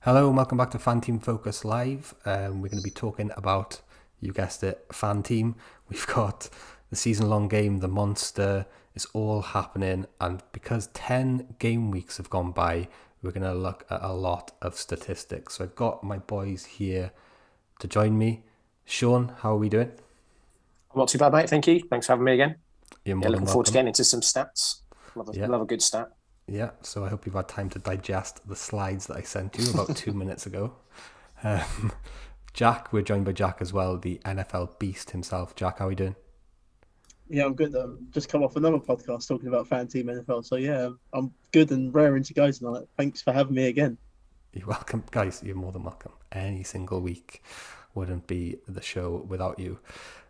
Hello and welcome back to Fanteam Focus Live. We're going to be talking about, you guessed it, Fanteam. We've got the season-long game, the Monster. It's all happening, and because 10 game weeks have gone by, we're going to look at a lot of statistics. So I've got my boys here to join me. Sean, how are we doing? I'm not too bad, mate. Thank you. Thanks for having me again. You're more Yeah, than looking forward to welcome. getting into some stats. Love a good stat. Yeah, so I hope you've had time to digest the slides that I sent you about 2 minutes ago. Um, Jack, we're joined by Jack as well, the NFL beast himself. Jack, how are we doing? Yeah, I'm good. Just come off another podcast talking about Fanteam NFL. So yeah, I'm good and raring to go tonight. Thanks for having me again. You're welcome, guys. You're more than welcome. Any single week wouldn't be the show without you.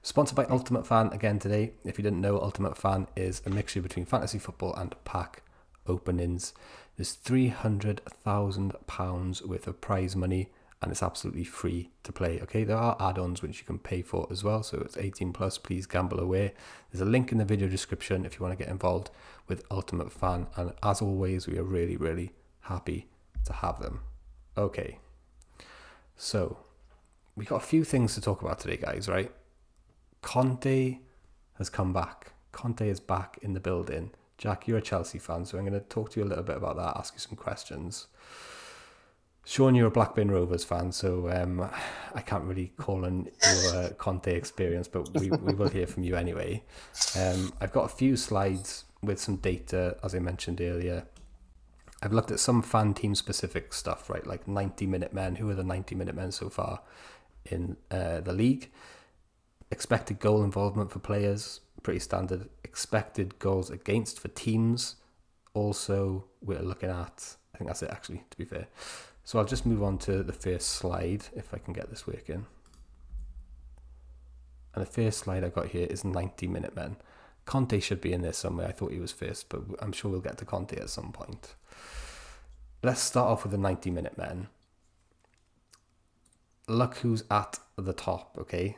Sponsored by Ultimate Fan again today. If you didn't know, Ultimate Fan is a mixture between fantasy football and pack openings. There's £300,000 worth of prize money, and it's absolutely free to play. Okay, there are add-ons which you can pay for as well, so it's 18 plus. Please gamble away. There's a link in the video description if you want to get involved with Ultimate Fan, and as always, we are really happy to have them. Okay, so we got a few things to talk about today, guys, right? Conte has come back. Conte is back in the building. Jack, you're a Chelsea fan, so I'm going to talk to you a little bit about that, ask you some questions. Sean, you're a Blackburn Rovers fan, so I can't really call on your Conte experience, but we will hear from you anyway. I've got a few slides with some data, as I mentioned earlier. I've looked at some fan team specific stuff, right? Like 90-minute men. Who are the 90-minute men so far in the league? Expected goal involvement for players, pretty standard. Expected goals against for teams. Also, we're looking at, I think that's it actually, to be fair. So I'll just move on to the first slide, if I can get this working. And the first slide I got here is 90-minute men. Conte should be in there somewhere. I thought he was first, but I'm sure we'll get to Conte at some point. Let's start off with the 90-minute men. Look who's at the top, okay?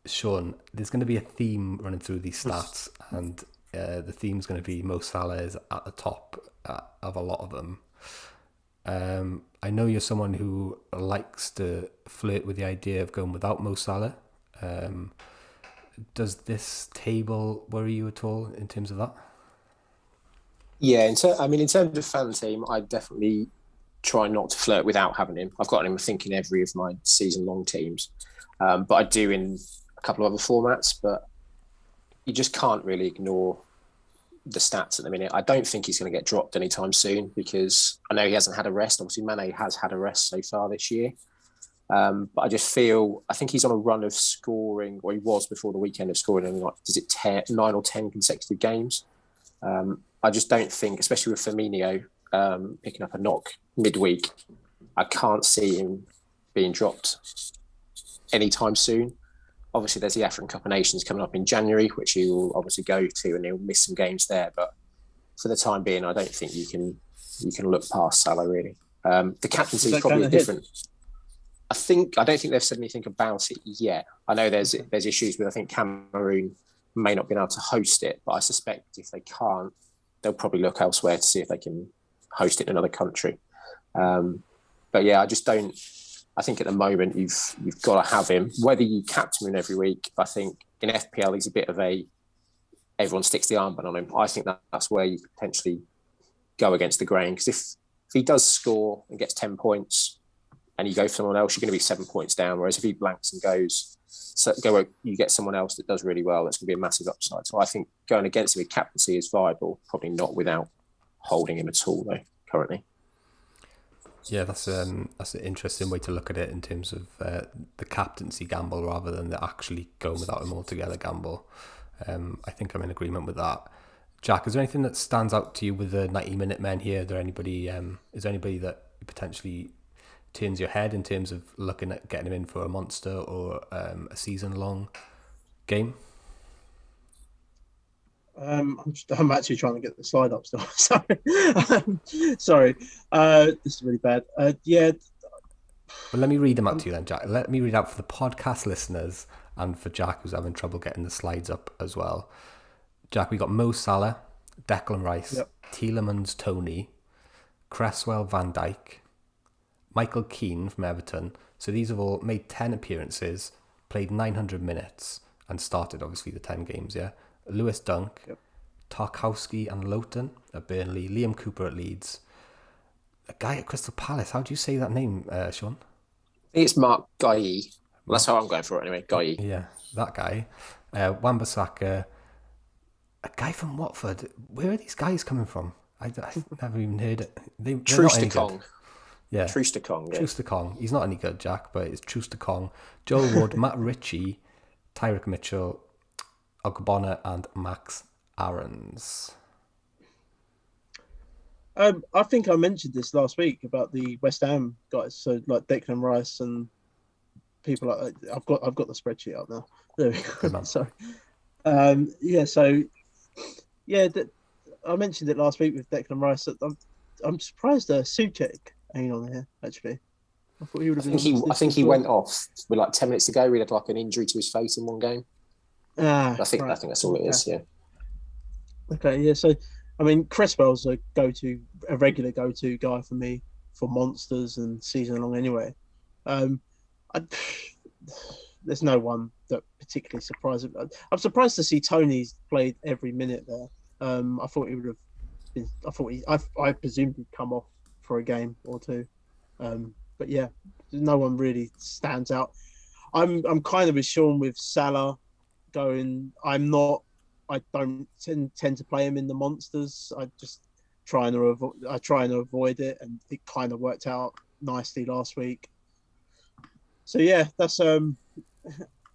Sean, there's going to be a theme running through these stats, and the theme's going to be Mo Salah is at the top of a lot of them. I know you're someone who likes to flirt with the idea of going without Mo Salah. Does this table worry you at all in terms of that? Yeah, in terms of fan team, I definitely try not to flirt without having him. I've got him, I think, in every of my season-long teams, but I do in a couple of other formats. But you just can't really ignore the stats at the minute. I don't think he's going to get dropped anytime soon because I know he hasn't had a rest. Obviously, Mane has had a rest so far this year. But I think he's on a run of scoring, or he was before the weekend of scoring, in 9 or 10 consecutive games. I just don't think, especially with Firmino picking up a knock midweek, I can't see him being dropped anytime soon. Obviously, there's the African Cup of Nations coming up in January, which he will obviously go to, and he'll miss some games there. But for the time being, I don't think you can look past Salah really. The captaincy is probably different. I don't think they've said anything about it yet. I know there's issues with, I think Cameroon may not be able to host it, but I suspect if they can't, they'll probably look elsewhere to see if they can host it in another country. But yeah, I just don't. I think at the moment you've got to have him. Whether you captain him every week, I think in FPL he's a bit of everyone sticks the armband on him. I think that's where you potentially go against the grain, because if he does score and gets 10 points and you go for someone else, you're going to be 7 points down. Whereas if he blanks and you get someone else that does really well, that's going to be a massive upside. So I think going against him with captaincy is viable, probably not without holding him at all though currently. Yeah, that's an interesting way to look at it in terms of the captaincy gamble rather than the actually going without him altogether gamble. I think I'm in agreement with that. Jack, is there anything that stands out to you with the 90-minute men here? Is there anybody that potentially turns your head in terms of looking at getting him in for a monster or a season-long game? I'm actually trying to get the slide up still. Sorry. This is really bad. Yeah. Well, let me read them out to you then, Jack. Let me read out for the podcast listeners and for Jack, who's having trouble getting the slides up as well. Jack, we got Mo Salah, Declan Rice, yep. Tielemans, Tony, Cresswell, Van Dijk, Michael Keane from Everton. So these have all made 10 appearances, played 900 minutes, and started, obviously, the 10 games, yeah? Lewis Dunk, Yep. Tarkowski and Loughton at Burnley, Liam Cooper at Leeds, a guy at Crystal Palace. How do you say that name, Sean? I think it's Mark Guy. Well, that's how I'm going for it anyway. Guy. Yeah, that guy. Wan-Bissaka, a guy from Watford. Where are these guys coming from? I never even heard it. They're not any good. Yeah. Trooster-Kong. Yeah. Trooster-Kong. He's not any good, Jack, but it's Trooster-Kong. Joel Wood, Matt Ritchie, Tyrick Mitchell, Ogbonna, and Max Aarons. I think I mentioned this last week about the West Ham guys. So like Declan Rice and people like that. I've got the spreadsheet up now. There we Good go. man. So I mentioned it last week with Declan Rice. I'm surprised Souček ain't on here actually. I thought he would have been. I think he went off with like 10 minutes to go. He had like an injury to his face in one game. I think that's all it is. Yeah. Okay. Yeah. So I mean, Cresswell's a regular go-to guy for me for monsters and season long anyway. There's no one that particularly surprised. I'm surprised to see Tony's played every minute there. I thought he would have been. I presumed he'd come off for a game or two. But yeah, no one really stands out. I'm kind of with Sean with Salah going. I don't tend to play him in the monsters. I just try and avoid it, and it kind of worked out nicely last week. So yeah, that's I'm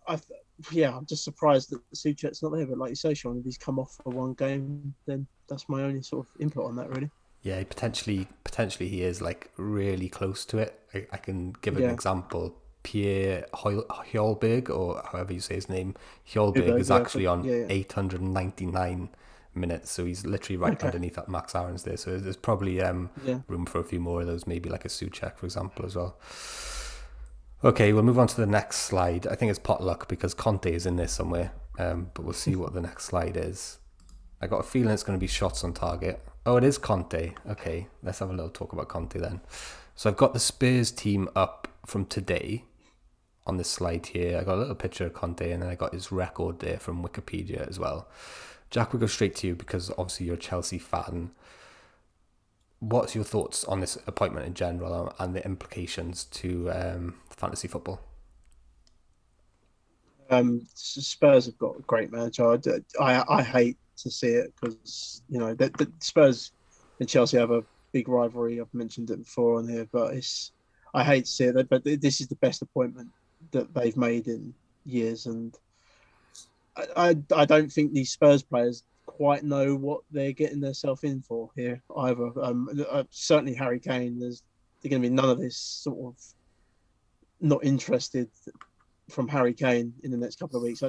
just surprised that Souček's not there. But like you say, Sean, if he's come off for one game, then that's my only sort of input on that, really. Yeah, potentially he is like really close to it. I can give an example. Pierre Hjolberg, or however you say his name, Hjolberg is actually on 899 minutes, so he's literally right underneath that Max Aarons there. So there's probably room for a few more of those, maybe like a Souček, for example, as well. Okay, we'll move on to the next slide. I think it's potluck because Conte is in there somewhere, but we'll see what the next slide is. I got a feeling it's going to be shots on target. Oh, it is Conte. Okay, let's have a little talk about Conte then. So I've got the Spurs team up from today on this slide here. I got a little picture of Conte, and then I got his record there from Wikipedia as well. Jack, we'll go straight to you because obviously you're a Chelsea fan. What's your thoughts on this appointment in general and the implications to fantasy football? Spurs have got a great manager. I hate to see it because the Spurs and Chelsea have a big rivalry. I've mentioned it before on here, but I hate to see it. But this is the best appointment that they've made in years, and I don't think these Spurs players quite know what they're getting themselves in for here either. Certainly Harry Kane, there's going to be none of this sort of not interested from Harry Kane in the next couple of weeks.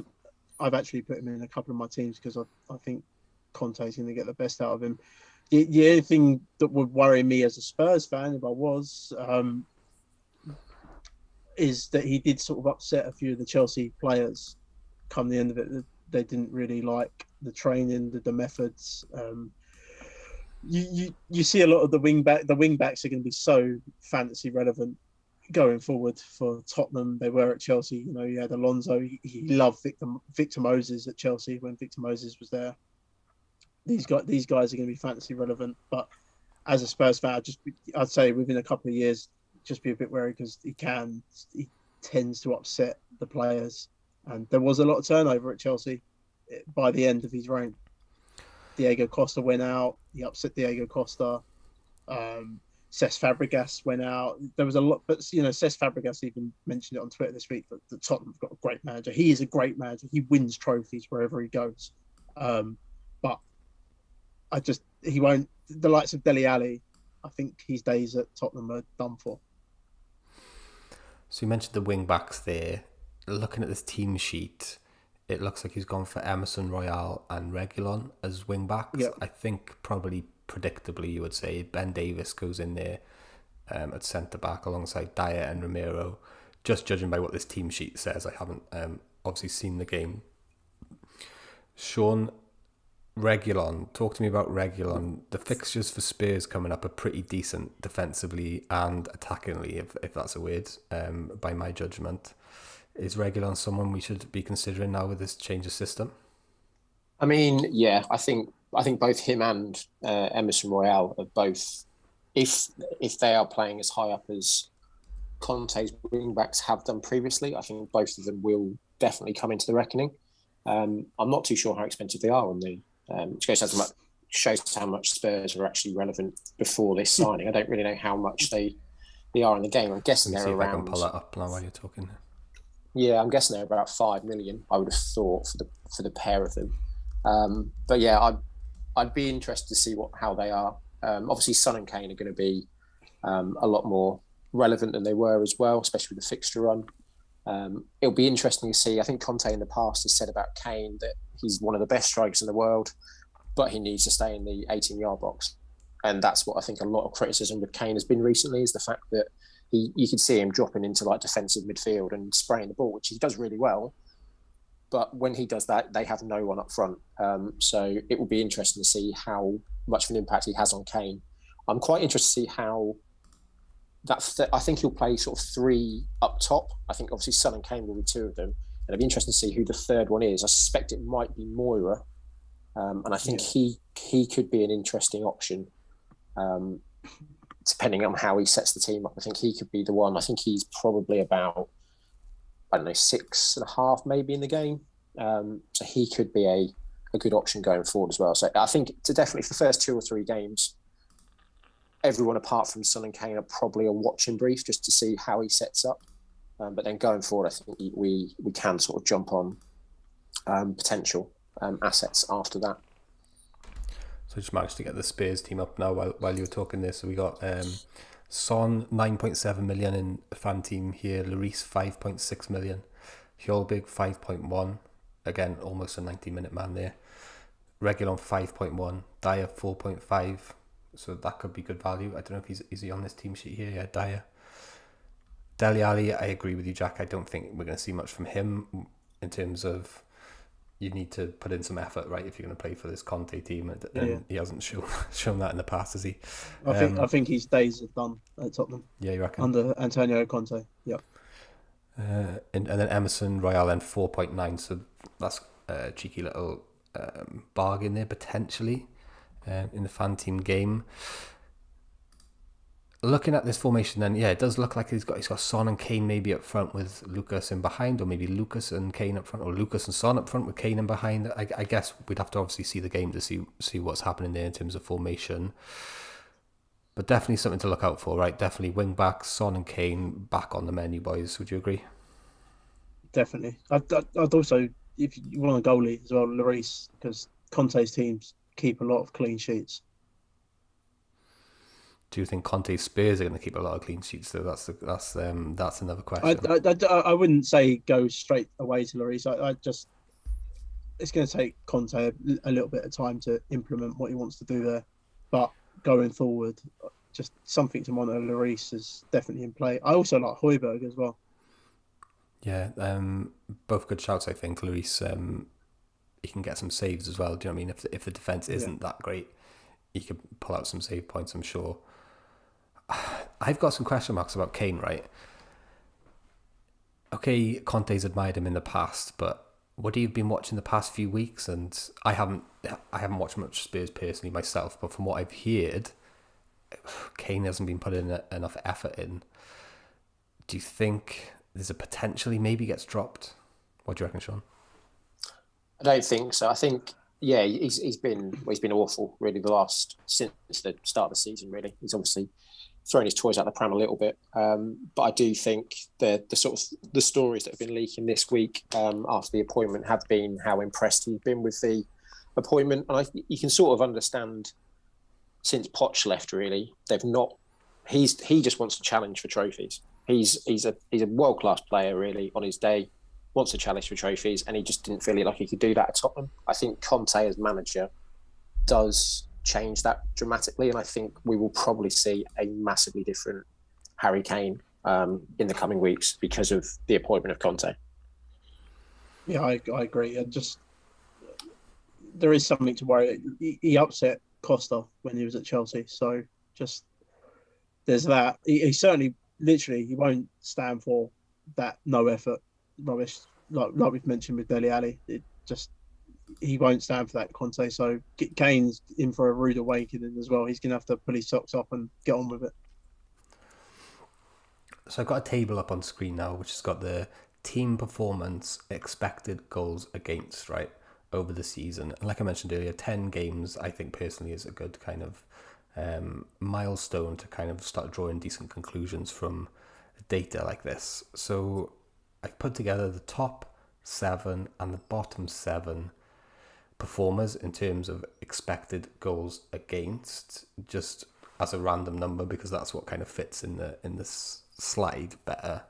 I've actually put him in a couple of my teams because I think Conte's going to get the best out of him. The only thing that would worry me as a Spurs fan, if I was, is that he did sort of upset a few of the Chelsea players come the end of it. They didn't really like the training, the methods. You see a lot of the wing backs are going to be so fantasy relevant going forward for Tottenham. They were at Chelsea. You had Alonso. He loved Victor Moses at Chelsea when Victor Moses was there. These guys are going to be fantasy relevant. But as a Spurs fan, I'd say within a couple of years, just be a bit wary because he tends to upset the players. And there was a lot of turnover at Chelsea by the end of his reign. Diego Costa went out. He upset Diego Costa. Cesc Fabregas went out. There was a lot, but Cesc Fabregas even mentioned it on Twitter this week that Tottenham have got a great manager. He is a great manager. He wins trophies wherever he goes. But he won't. The likes of Dele Alli, I think his days at Tottenham are done for. So you mentioned the wing backs there. Looking at this team sheet, it looks like he's gone for Emerson Royale and Reguilon as wing backs. Yep. I think probably predictably you would say Ben Davies goes in there at centre back alongside Dyer and Romero. Just judging by what this team sheet says, I haven't obviously seen the game. Sean, Reguilon, talk to me about Reguilon. The fixtures for Spurs coming up are pretty decent defensively and attackingly, if that's a word, by my judgment. Is Reguilon someone we should be considering now with this change of system? I mean, yeah, I think both him and Emerson Royale are both, if they are playing as high up as Conte's wing backs have done previously, I think both of them will definitely come into the reckoning. I'm not too sure how expensive they are on the. Which shows how much Spurs are actually relevant before this signing. I don't really know how much they are in the game. I'm guessing they're around. I can pull that up now while you're talking. Yeah, I'm guessing they're about 5 million. I would have thought for the pair of them. But yeah, I'd be interested to see how they are. Obviously, Son and Kane are going to be a lot more relevant than they were as well, especially with the fixture run. It'll be interesting to see. I think Conte in the past has said about Kane that he's one of the best strikers in the world, but he needs to stay in the 18-yard box. And that's what I think a lot of criticism with Kane has been recently, is the fact that you could see him dropping into like defensive midfield and spraying the ball, which he does really well. But when he does that, they have no one up front. So it will be interesting to see how much of an impact he has on Kane. I'm quite interested to see how I think he'll play sort of 3 up top. I think obviously Son and Kane will be 2 of them. And it'll be interesting to see who the third one is. I suspect it might be Moira. And I think he could be an interesting option, depending on how he sets the team up. I think he could be the one. I think he's probably about, 6.5 maybe in the game. So he could be a good option going forward as well. So I think definitely for the first 2 or 3 games, everyone apart from Son and Kane are probably a watching brief just to see how he sets up. But then going forward, I think we can sort of jump on potential assets after that. So I just managed to get the Spurs team up now while you were talking this. So we got Son 9.7 million in Fanteam here, Lloris 5.6 million, Hjolbig 5.1, again almost a 90-minute man there. Reguilon 5.1, Dyer 4.5. So that could be good value. I don't know if is he on this team sheet here? Yeah, Dyer. Dele Alli, I agree with you, Jack. I don't think we're going to see much from him in terms of you need to put in some effort, right, if you're going to play for this Conte team. And he hasn't shown that in the past, has he? I think his days are done at Tottenham. Yeah, you reckon? Under Antonio Conte, yeah. And then Emerson Royale then 4.9. So that's a cheeky little bargain there, potentially. In the Fanteam game. Looking at this formation then, yeah, it does look like he's got Son and Kane maybe up front with Lucas in behind, or maybe Lucas and Kane up front, or Lucas and Son up front with Kane in behind. I guess we'd have to obviously see the game to see what's happening there in terms of formation. But definitely something to look out for, right? Definitely wing backs, Son and Kane back on the menu, boys. Would you agree? Definitely. I'd also, if you want a goalie as well, Lloris, because Conte's teams keep a lot of clean sheets. Do you think Conte's Spurs are going to keep a lot of clean sheets? So that's another question. I wouldn't say go straight away to Lloris. It's going to take Conte a little bit of time to implement what he wants to do there. But going forward, just something to monitor. Lloris is definitely in play. I also like Højbjerg as well. Yeah, both good shouts. I think Lloris. He can get some saves as well. Do you know what I mean? If the defense isn't that great, he could pull out some save points, I'm sure. I've got some question marks about Kane, right? Okay, Conte's admired him in the past, but what you've been watching the past few weeks, and I haven't watched much Spurs personally myself, but from what I've heard, Kane hasn't been putting enough effort in. Do you think there's a potential he maybe gets dropped? What do you reckon, Sean? I don't think so. I think, yeah, he's been awful really since the start of the season. Really, he's obviously thrown his toys out the pram a little bit. But I do think the stories that have been leaking this week after the appointment have been how impressed he's been with the appointment, and you can sort of understand since Poch left. Really, they've not. He just wants to challenge for trophies. He's a world-class player really on his day. Wants to challenge for trophies, and he just didn't feel like he could do that at Tottenham. I think Conte as manager does change that dramatically, and I think we will probably see a massively different Harry Kane in the coming weeks because of the appointment of Conte. Yeah, I agree. there is something to worry. He upset Costa when he was at Chelsea, so just there's that. He certainly, literally, he won't stand for that no effort rubbish, like we've mentioned with Dele Alli. He won't stand for that, Conte. So Kane's in for a rude awakening as well. He's going to have to pull his socks up and get on with it. So I've got a table up on screen now, which has got the team performance, expected goals against, right, over the season. And like I mentioned earlier, 10 games, I think personally is a good kind of milestone to kind of start drawing decent conclusions from data like this. So I put together the top 7 and the bottom 7 performers in terms of expected goals against, just as a random number, because that's what kind of fits in this slide better.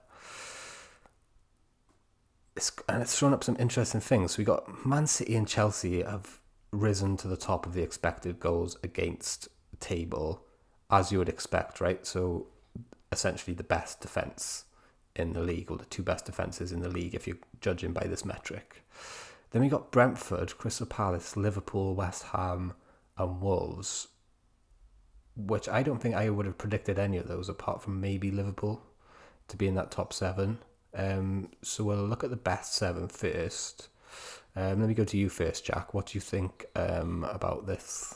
It's shown up some interesting things. So we got Man City and Chelsea have risen to the top of the expected goals against table, as you would expect, right? So essentially the best defence in the league, or the 2 best defences in the league, if you're judging by this metric. Then we got Brentford, Crystal Palace, Liverpool, West Ham and Wolves, which I don't think I would have predicted any of those apart from maybe Liverpool to be in that top 7. So we'll look at the best 7 first. Let me go to you first, Jack. What do you think about this?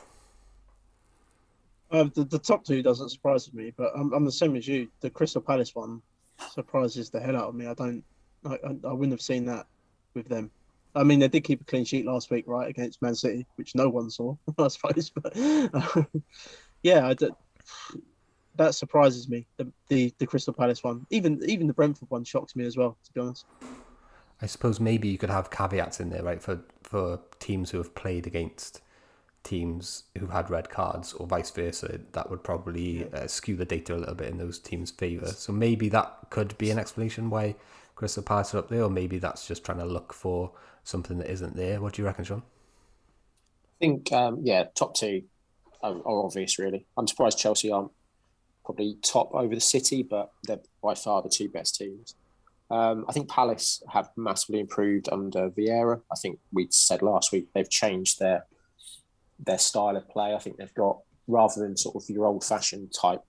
The top 2 doesn't surprise me, but I'm the same as you. The Crystal Palace one surprises the hell out of me. I wouldn't have seen that with them. I mean, they did keep a clean sheet last week, right, against Man City, which no one saw, I suppose. But yeah, that surprises me. The Crystal Palace one, even the Brentford one, shocks me as well, to be honest. I suppose maybe you could have caveats in there, right, for teams who have played against teams who've had red cards, or vice versa. That would probably skew the data a little bit in those teams' favour. So maybe that could be an explanation why Crystal Palace are up there, or maybe that's just trying to look for something that isn't there. What do you reckon, Sean? I think, top 2 are obvious, really. I'm surprised Chelsea aren't probably top over the City, but they're by far the 2 best teams. I think Palace have massively improved under Vieira. I think we said last week they've changed their style of play. I think they've got, rather than sort of your old-fashioned type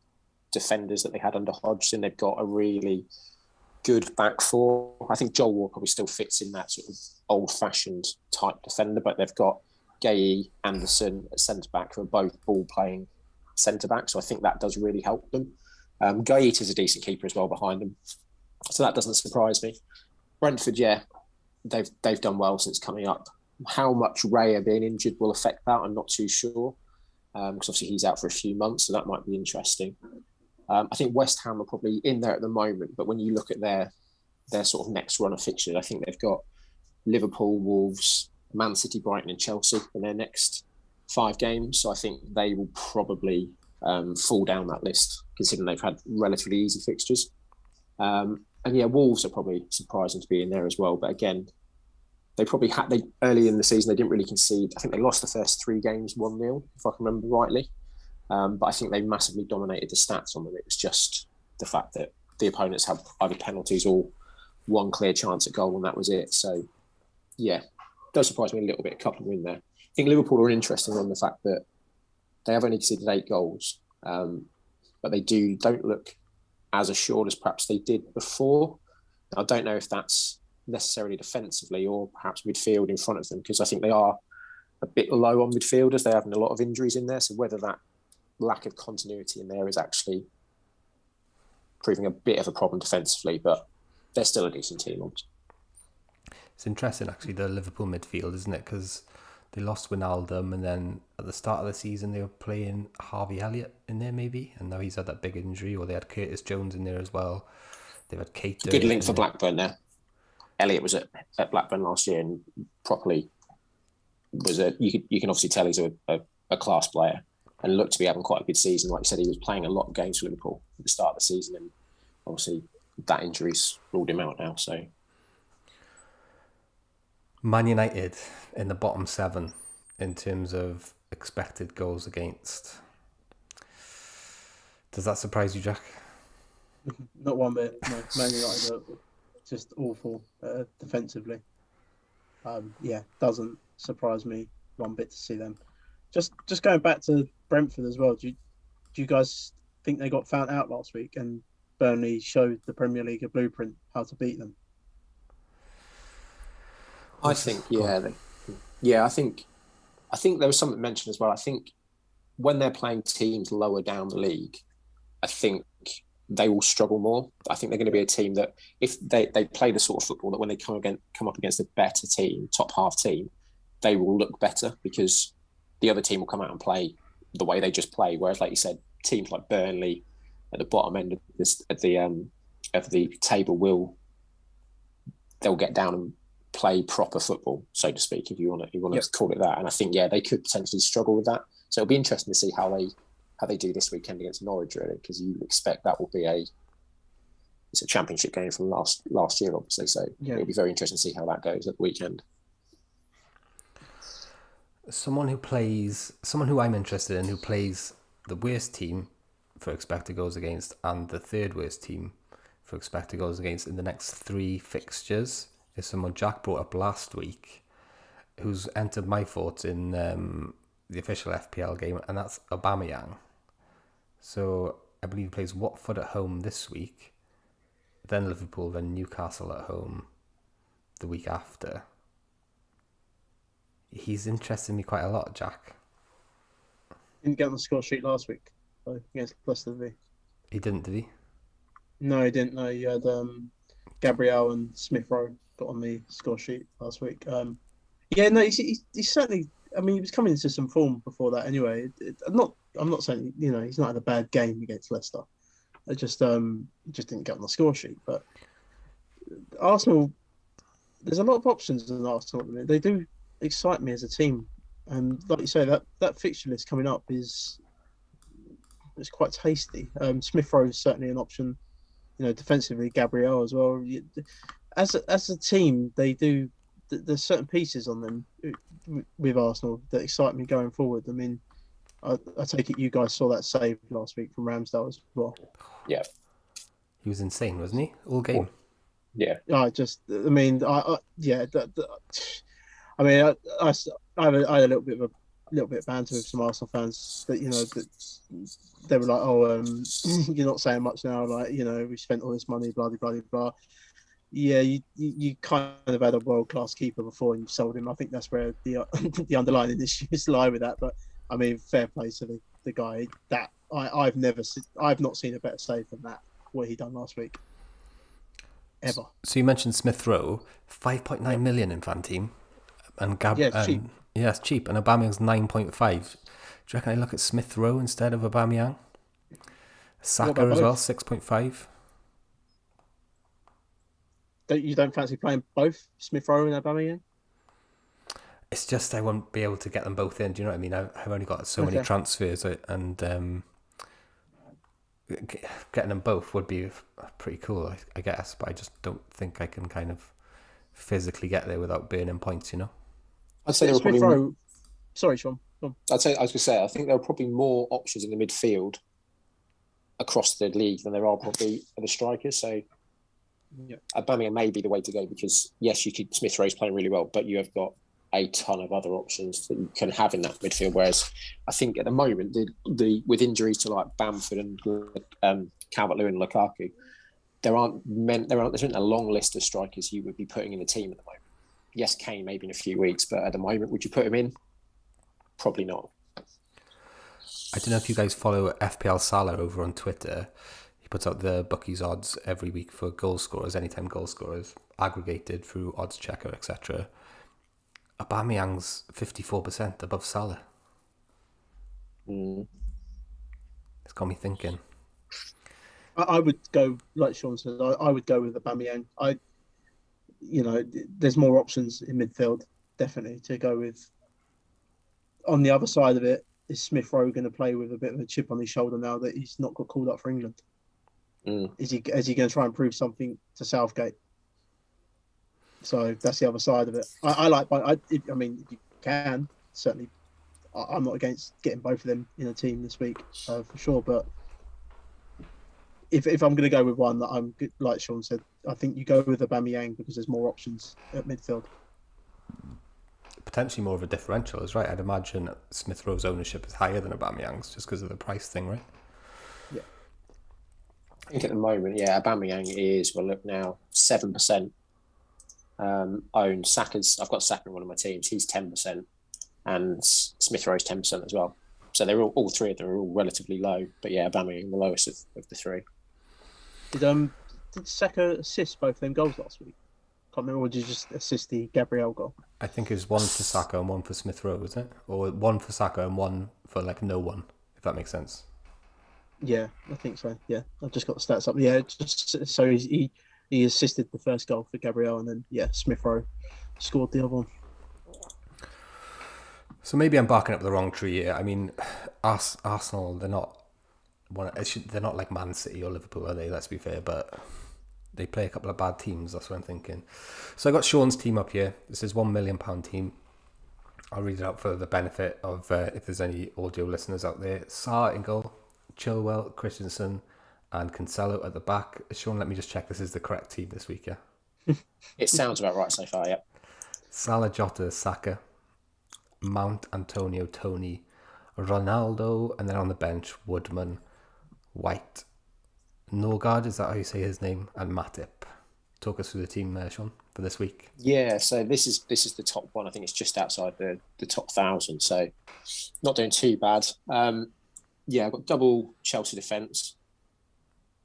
defenders that they had under Hodgson, they've got a really good back 4. I think Joel Ward probably still fits in that sort of old-fashioned type defender, but they've got Gay, Anderson at centre-back, who are both ball-playing centre-back, so I think that does really help them. Gaeta is a decent keeper as well behind them, so that doesn't surprise me. Brentford, yeah, they've done well since coming up. How much Raya being injured will affect that, I'm not too sure, because obviously he's out for a few months, so that might be interesting. I think West Ham are probably in there at the moment, but when you look at their sort of next run of fixtures, I think they've got Liverpool, Wolves, Man City, Brighton and Chelsea in their next 5 games. So I think they will probably fall down that list, considering they've had relatively easy fixtures. And yeah, Wolves are probably surprising to be in there as well. But again, they early in the season, they didn't really concede. I think they lost the first 3 games 1-0, if I can remember rightly. But I think they massively dominated the stats on them. It was just the fact that the opponents had either penalties or one clear chance at goal, and that was it. So, yeah, does surprise me a little bit, a couple of in there. I think Liverpool are interesting on the fact that they have only conceded 8 goals, but they don't look as assured as perhaps they did before. Now, I don't know if that's necessarily defensively or perhaps midfield in front of them, because I think they are a bit low on midfielders. They're having a lot of injuries in there, so whether that lack of continuity in there is actually proving a bit of a problem defensively, but they're still a decent team. It's interesting, actually, the Liverpool midfield, isn't it? Because they lost Wijnaldum, and then at the start of the season they were playing Harvey Elliott in there maybe, and now he's had that big injury. Or they had Curtis Jones in there as well. They've had Keita. Good link for Blackburn there. Elliott was at Blackburn last year and properly was you can obviously tell he's a class player and looked to be having quite a good season. Like you said, he was playing a lot of games for Liverpool at the start of the season, and obviously that injury's ruled him out now. So Man United in the bottom 7 in terms of expected goals against. Does that surprise you, Jack? Not one bit. No, Man United are just awful defensively. Doesn't surprise me one bit to see them. Just going back to Brentford as well. Do you guys think they got found out last week and Burnley showed the Premier League a blueprint how to beat them? I think, yeah. I think there was something mentioned as well. I think when they're playing teams lower down the league, I think they will struggle more. I think they're going to be a team that if they play the sort of football that when they come up against a better team, top half team, they will look better because the other team will come out and play the way they just play. Whereas, like you said, teams like Burnley at the bottom end of the table they'll get down and play proper football, so to speak, if you want to call it that. And I think they could potentially struggle with that. So it'll be interesting to see how they do this weekend against Norwich, really, because you expect that will be it's a championship game from last year, obviously. So it'll be very interesting to see how that goes at the weekend. Someone who I'm interested in, who plays the worst team for expected goals against and the third worst team for expected goals against in the next 3 fixtures, is someone Jack brought up last week, who's entered my thoughts in the official FPL game, and that's Aubameyang. So I believe he plays Watford at home this week, then Liverpool, then Newcastle at home the week after. He's interested me quite a lot, Jack. Didn't get on the score sheet last week against Leicester, did he? He didn't, did he? No, he didn't. No, you had Gabriel and Smith Rowe got on the score sheet last week. He's certainly. I mean, he was coming into some form before that anyway. I'm not saying he's not had a bad game against Leicester. It just didn't get on the score sheet. But Arsenal, there's a lot of options in Arsenal at the minute. They do excite me as a team, and like you say, that fixture list coming up is quite tasty. Smith Rowe is certainly an option. Defensively, Gabriel as well. As a team, they do. There's certain pieces on them with Arsenal that excite me going forward. I mean, I take it you guys saw that save last week from Ramsdale as well. Yeah, he was insane, wasn't he? All game. Yeah. I had a little bit of banter with some Arsenal fans that that they were like, "Oh, you're not saying much now. Like, we spent all this money, blah blah blah blah." Yeah, you kind of had a world class keeper before and you sold him. I think that's where the underlying issues lie with that. But I mean, fair play to the guy. That I've not seen a better save than that. What he done last week, ever. So you mentioned Smith Rowe, 5.9 million in Fanteam, and cheap. Yeah, it's cheap. And Aubameyang's 9.5. Do you reckon I look at Smith Rowe instead of Aubameyang? Saka as well, 6.5. You don't fancy playing both Smith Rowe and Aubameyang? It's just I won't be able to get them both in. Do you know what I mean? I've only got so many transfers, and getting them both would be pretty cool, I guess. But I just don't think I can kind of physically get there without burning points. I'd say there were probably. Rowe... Sorry, Sean. I was going to say, I think there are probably more options in the midfield across the league than there are probably for the strikers. So. Yeah. Aubameyang may be the way to go because yes, Smith Rowe's playing really well, but you have got a ton of other options that you can have in that midfield. Whereas I think at the moment, the with injuries to like Bamford and Calvert-Lewin and Lukaku, there isn't a long list of strikers you would be putting in the team at the moment. Yes, Kane maybe in a few weeks, but at the moment, would you put him in? Probably not. I don't know if you guys follow FPL Salah over on Twitter. He puts out the bookies odds every week for goal scorers, anytime goal scorers, aggregated through odds checker, etc. Aubameyang's 54% above Salah. It's got me thinking. I would go, like Sean said, I would go with Aubameyang. There's more options in midfield, definitely, to go with. On the other side of it, is Smith Rowe going to play with a bit of a chip on his shoulder now that he's not got called up for England? Is he going to try and prove something to Southgate? So that's the other side of it. If you can, certainly, I'm not against getting both of them in a team this week for sure. But if I'm going to go with one that I'm like Sean said, I think you go with Aubameyang because there's more options at midfield. potentially more of a differential, is right. I'd imagine Smith Rowe's ownership is higher than Aubameyang's just because of the price thing, right? Yeah. I think at the moment, yeah, Aubameyang is, well, look now, 7% own. Saka's, I've got Saka in one of my teams, he's 10%, and Smith Rowe's 10% as well. So they're all three of them are all relatively low, but yeah, Aubameyang the lowest of the three. Did Saka assist both them goals last week? Can't remember, or did you just assist the Gabriel goal? I think it was one for Saka and one for Smith Rowe, is it? Or one for Saka and one for like no one, if that makes sense. Yeah, I think so. Yeah, I've just got the stats up. Yeah, just so he assisted the first goal for Gabriel, and then Smith Rowe scored the other one. So maybe I'm barking up the wrong tree here. I mean, Arsenal, they're not like Man City or Liverpool, are they? Let's be fair, but they play a couple of bad teams. That's what I'm thinking. So I got Sean's team up here. This is £1 million team. I'll read it out for the benefit of if there's any audio listeners out there. Sarr in goal, Chilwell, Christensen, and Cancelo at the back. Sean, let me just check this is the correct team this week, yeah? It sounds about right so far, yeah. Salah, Jota, Saka, Mount, Antonio, Tony, Ronaldo, and then on the bench, Woodman, White, Norgard, is that how you say his name? And Matip. Talk us through the team there, Sean, for this week. Yeah, so this is the top one. I think it's just outside the top 1,000, so not doing too bad. I've got double Chelsea defence.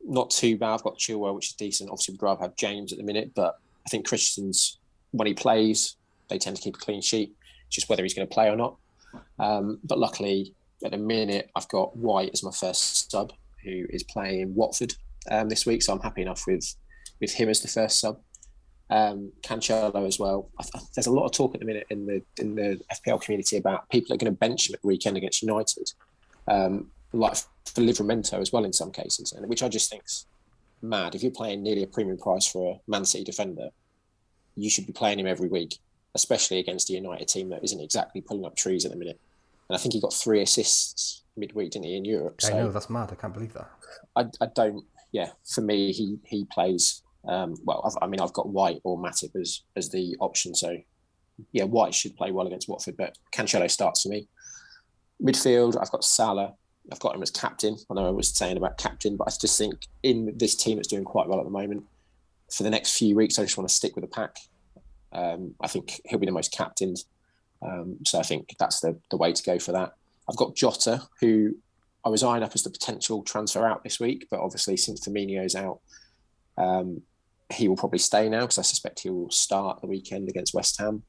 Not too bad. I've got Chilwell, which is decent. Obviously, we'd rather have James at the minute, but I think Christensen's, when he plays, they tend to keep a clean sheet. It's just whether he's going to play or not. But luckily, at the minute, I've got White as my first sub, who is playing Watford this week, so I'm happy enough with him as the first sub. Cancelo as well. There's a lot of talk at the minute in the FPL community about people are going to bench him at the weekend against United, like for Livramento as well in some cases, and which I just think's mad. If you're playing nearly a premium price for a Man City defender, you should be playing him every week, especially against a United team that isn't exactly pulling up trees at the minute. And I think he got 3 assists midweek, didn't he, in Europe? I know, that's mad. I can't believe that. I don't. Yeah, for me, he plays. I've got White or Matip as the option. So, yeah, White should play well against Watford, but Cancelo starts for me. Midfield, I've got Salah. I've got him as captain. I know I was saying about captain, but I just think in this team that's doing quite well at the moment, for the next few weeks, I just want to stick with the pack. I think he'll be the most captained. So I think that's the way to go for that. I've got Jota, who I was eyeing up as the potential transfer out this week, but obviously since Firmino's out, he will probably stay now because I suspect he will start the weekend against West Ham.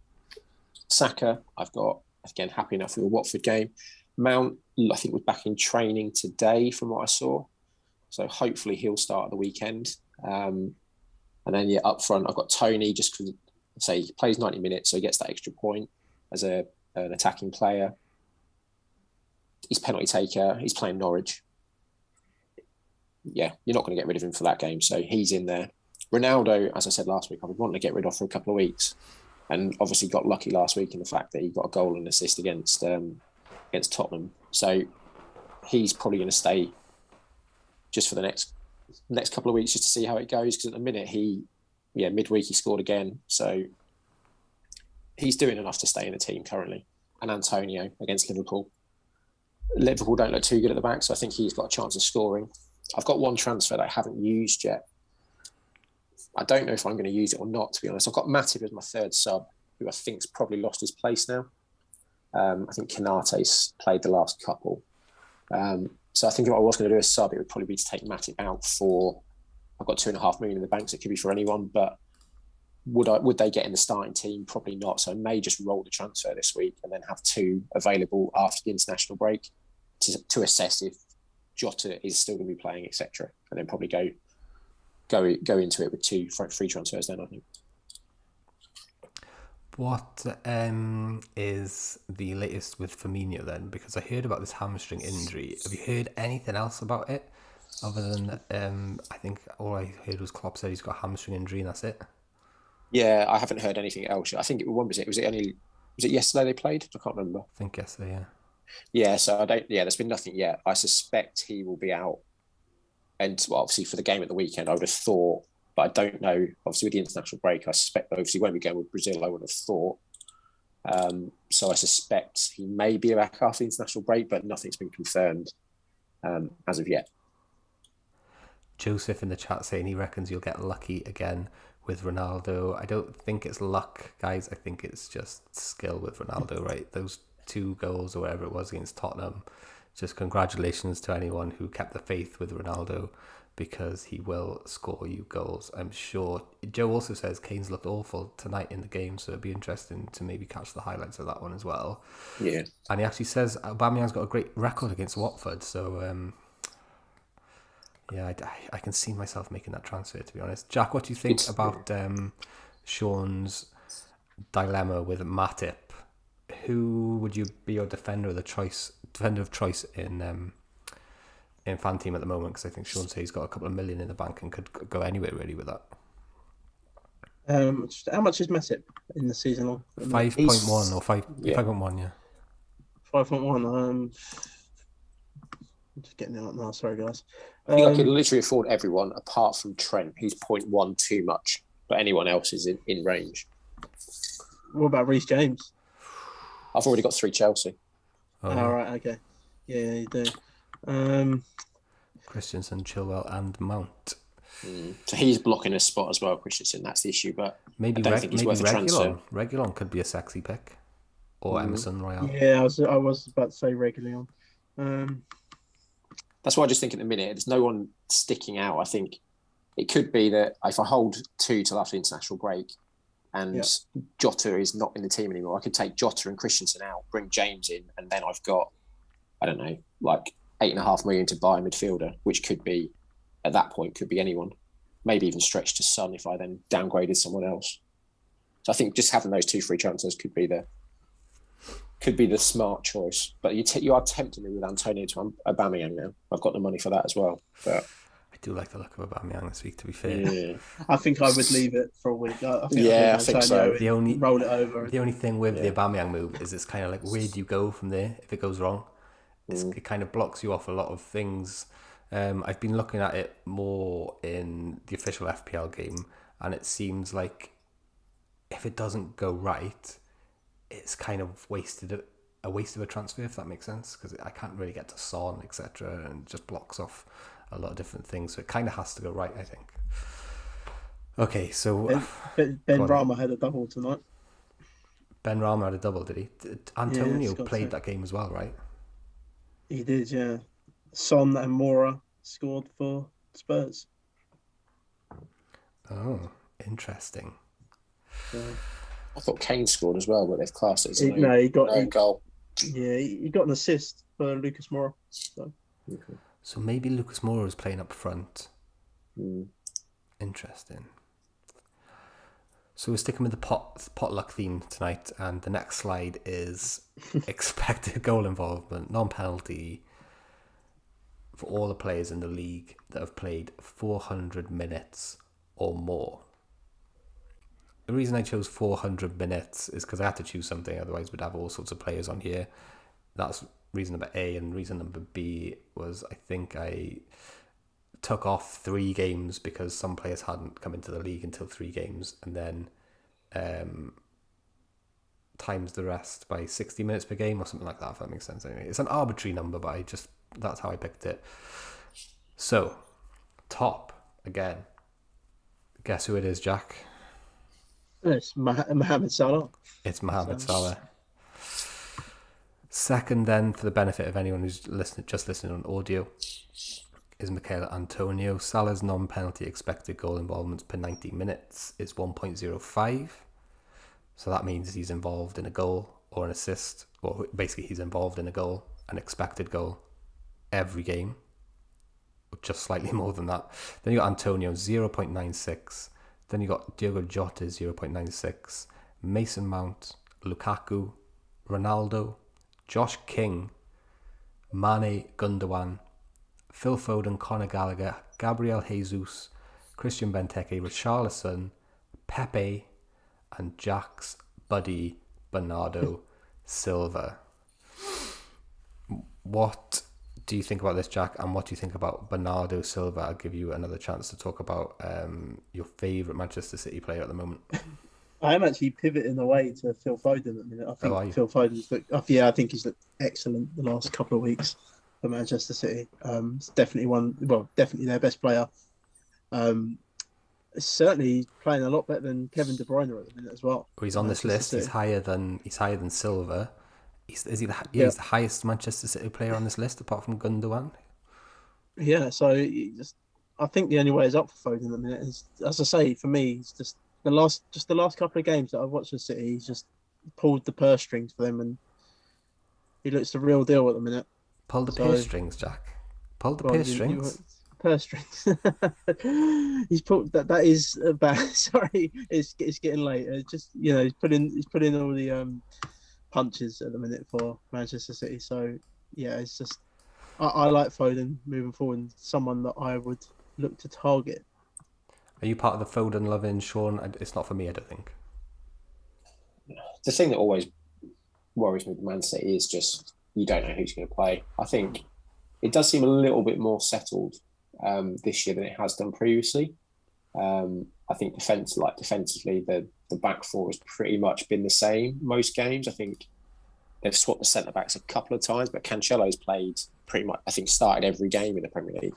Saka, I've got, again, happy enough with the Watford game. Mount, I think, was back in training today from what I saw. So hopefully he'll start at the weekend. And then, up front, I've got Tony, just because, say, he plays 90 minutes, so he gets that extra point as an attacking player. He's penalty taker. He's playing Norwich. Yeah, you're not going to get rid of him for that game, so he's in there. Ronaldo, as I said last week, I would want to get rid of for a couple of weeks, and obviously got lucky last week in the fact that he got a goal and assist against Tottenham. So he's probably going to stay just for the next couple of weeks just to see how it goes, because at the minute midweek he scored again, so he's doing enough to stay in the team currently. And Antonio against Liverpool. Liverpool don't look too good at the back, so I think he's got a chance of scoring. I've got one transfer that I haven't used yet. I don't know if I'm going to use it or not, to be honest. I've got Matip as my third sub, who I think's probably lost his place now. I think Konate's played the last couple. So I think if I was going to do a sub, it would probably be to take Matip out for... I've got 2.5 million in the bank, so it could be for anyone, but would they get in the starting team? Probably not. So I may just roll the transfer this week and then have 2 available after the international break to assess if Jota is still going to be playing, etc. And then probably go into it with 2 free transfers then, I think. What is the latest with Firmino then? Because I heard about this hamstring injury. Have you heard anything else about it? Other than, I think all I heard was Klopp said he's got a hamstring injury and that's it. Yeah, I haven't heard anything else. I think when was it? Was it yesterday they played? I can't remember. I think yesterday, yeah. Yeah, so there's been nothing yet. I suspect he will be out. And obviously for the game at the weekend, I would have thought, but I don't know. Obviously with the international break, I suspect obviously when we go with Brazil, I would have thought So I suspect he may be back after the international break, but nothing's been confirmed as of yet. Joseph in the chat saying he reckons you'll get lucky again with Ronaldo. I don't think it's luck, guys. I think it's just skill with Ronaldo, right? Those 2 goals or whatever it was against Tottenham. Just congratulations to anyone who kept the faith with Ronaldo, because he will score you goals, I'm sure. Joe also says Kane's looked awful tonight in the game, so it'd be interesting to maybe catch the highlights of that one as well. Yeah. And he actually says Aubameyang's got a great record against Watford, so yeah, I can see myself making that transfer, to be honest. Jack, what do you think about Sean's dilemma with Matip? Who would you be your defender of choice in Fanteam at the moment? Because I think Sean says he's got a couple of million in the bank and could go anywhere really with that. How much is Matip in the season long? 5.1 or 5.1, yeah. 5.1. I'm just getting it up now. Sorry, guys. I think I could literally afford everyone apart from Trent. He's 0.1 too much, but anyone else is in range. What about Reece James? I've already got 3 Chelsea. All right, okay. Yeah, you do. Christensen, Chilwell, and Mount. So he's blocking a spot as well, Christensen. That's the issue, but maybe I don't think he's worth a transfer. Reguilon could be a sexy pick, or Emerson Royale. Yeah, I was about to say Reguilon. That's what I just think at the minute. There's no one sticking out. I think it could be that if I hold 2 till after the international break, and Jota is not in the team anymore, I could take Jota and Christensen out, bring James in, and then I've got, I don't know, like 8.5 million to buy a midfielder, which could be, at that point, could be anyone. Maybe even stretch to Son if I then downgraded someone else. So I think just having those 2 free transfers could be the smart choice. But you are tempting me with Antonio to Aubameyang now. I've got the money for that as well. But I do like the look of Aubameyang this week, to be fair. Yeah. I think I would leave it for a week. I think so. Roll it over. The only thing with the Aubameyang move is it's kind of like, where do you go from there if it goes wrong? It kind of blocks you off a lot of things. I've been looking at it more in the official FPL game, and it seems like if it doesn't go right, it's kind of a waste of a transfer, if that makes sense, because I can't really get to Son, etc., and it just blocks off a lot of different things. So it kind of has to go right, I think. Okay, so Ben Rama had a double tonight. Ben Rama had a double, did he? Antonio played that game as well, right? He did, yeah. Son and Mora scored for Spurs. Oh, interesting. So, I thought Kane scored as well, but they've classed it as he got a goal. Yeah, he got an assist for Lucas Moura. So maybe Lucas Moura is playing up front. Interesting. So we're sticking with the potluck theme tonight, and the next slide is expected goal involvement, non-penalty, for all the players in the league that have played 400 minutes or more. The reason I chose 400 minutes is because I had to choose something, otherwise we'd have all sorts of players on here. That's reason number A, and reason number B was I think I took off 3 games because some players hadn't come into the league until 3 games, and then times the rest by 60 minutes per game or something like that, if that makes sense. Anyway, it's an arbitrary number, but that's how I picked it. So, top again. Guess who it is, Jack? It's Mohamed Salah. It's Mohamed Salah. Second, then, for the benefit of anyone who's just listening on audio, is Michael Antonio. Salah's non-penalty expected goal involvement per 90 minutes is 1.05. So that means he's involved in a goal or an assist, or basically he's involved in a goal, an expected goal, every game, just slightly more than that. Then you got Antonio, 0.96. Then you got Diogo Jota, 0.96. Mason Mount, Lukaku, Ronaldo, Josh King, Mane Gundogan, Phil Foden, Conor Gallagher, Gabriel Jesus, Christian Benteke, Richarlison, Pepe, and Jack's buddy Bernardo Silva. What do you think about this, Jack? And what do you think about Bernardo Silva? I'll give you another chance to talk about your favourite Manchester City player at the moment. I am actually pivoting away to Phil Foden at the minute. I are you? think Phil Foden's looked. I think he's looked excellent the last couple of weeks for Manchester City. It's definitely their best player. Certainly playing a lot better than Kevin De Bruyne at the minute as well. He's on this list. He's higher than Silva. He's the highest Manchester City player on this list, apart from Gundogan. Yeah, so I think the only way is up for Foden at the minute. Is, as I say, for me, it's just the last couple of games that I've watched the City. He's just pulled the purse strings for them, and he looks the real deal at the minute. Pull the purse strings, Jack. Pull the purse strings. Purse strings. He's put that is bad. Sorry, it's getting late. Just he's putting all the punches at the minute for Manchester City. So yeah, it's just I like Foden moving forward. Someone that I would look to target. Are you part of the Foden loving, Sean? It's not for me, I don't think. The thing that always worries me with Man City is just you don't know who's going to play. I think it does seem a little bit more settled this year than it has done previously. I think defensively, the back four has pretty much been the same most games. I think they've swapped the centre backs a couple of times, but Cancelo's played pretty much. I think started every game in the Premier League.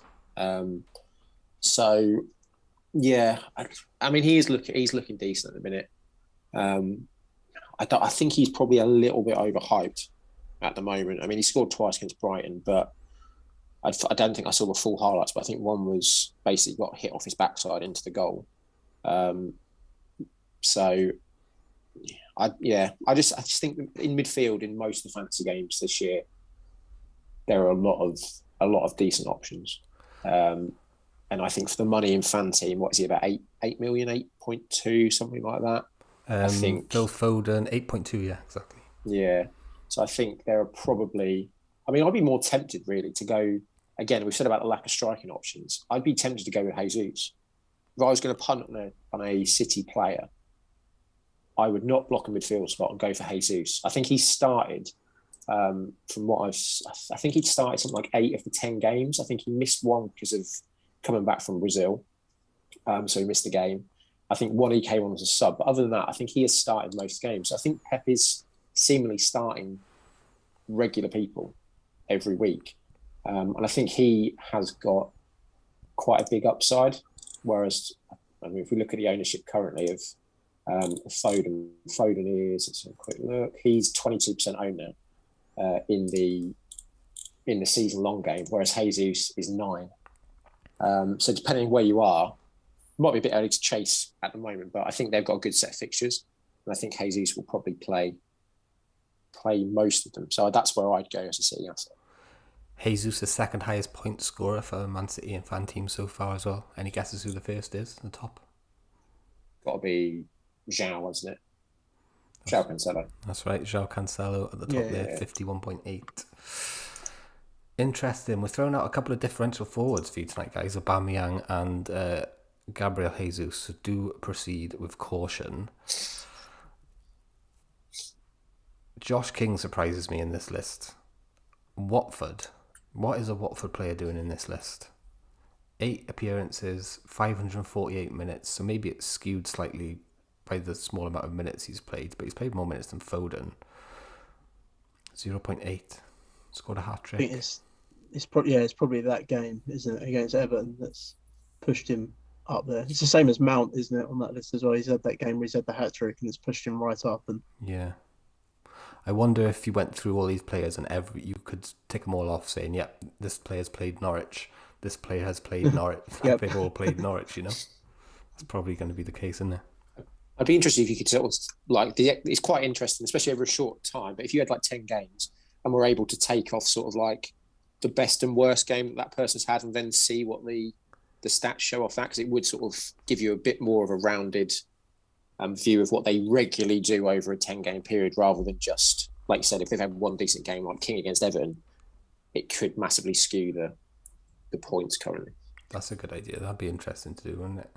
So yeah, I mean he's looking decent at the minute. I think he's probably a little bit overhyped at the moment. I mean he scored twice against Brighton, but I don't think I saw the full highlights, but I think one was basically got hit off his backside into the goal. So I just think in midfield in most of the fantasy games this year, there are a lot of decent options. And I think for the money in Fanteam, what is he, about 8 million, 8.2, something like that? I think Phil Foden, 8.2, yeah, exactly. Yeah. So I think there are probably, I mean, I'd be more tempted really to go, again, we've said about the lack of striking options. I'd be tempted to go with Jesus. If I was going to punt on a City player, I would not block a midfield spot and go for Jesus. I think he started, I think he'd started something like 8 of the 10 games. I think he missed one because of coming back from Brazil. So he missed the game. I think one he came on as a sub. But other than that, I think he has started most games. So I think Pep is seemingly starting regular people every week. And I think he has got quite a big upside. Whereas, I mean, if we look at the ownership currently of Foden is, let's have a quick look, he's 22% owned now in the season long game, whereas Jesus is 9%. So depending on where you are, it might be a bit early to chase at the moment, but I think they've got a good set of fixtures, and I think Jesus will probably play most of them. So that's where I'd go as a City asset. Jesus, the second highest point scorer for Man City and Fanteam so far as well. Any guesses who the first is, the top? Got to be João, isn't it? João Cancelo. That's right, João Cancelo at the top there, 51.8. Interesting. We're throwing out a couple of differential forwards for you tonight, guys. Aubameyang and Gabriel Jesus. So do proceed with caution. Josh King surprises me in this list. Watford. What is a Watford player doing in this list? 8 appearances, 548 minutes. So maybe it's skewed slightly by the small amount of minutes he's played, but he's played more minutes than Foden. 0.8. Scored a hat-trick. I think it's probably that game, isn't it, against Everton that's pushed him up there. It's the same as Mount, isn't it, on that list as well. He's had that game where he's had the hat-trick and it's pushed him right up. And yeah. I wonder if you went through all these players and you could tick them all off saying, yeah, this player's played Norwich, this player has played Norwich, Yep. They've all played Norwich, you know? That's probably going to be the case, isn't it? I'd be interested if you could sort of, it's quite interesting, especially over a short time, but if you had like 10 games and were able to take off sort of like the best and worst game that person's had and then see what the stats show off that, because it would sort of give you a bit more of a rounded view of what they regularly do over a 10-game period, rather than just, like you said, if they've had one decent game like King against Everton, it could massively skew the points currently. That's a good idea. That'd be interesting to do, wouldn't it?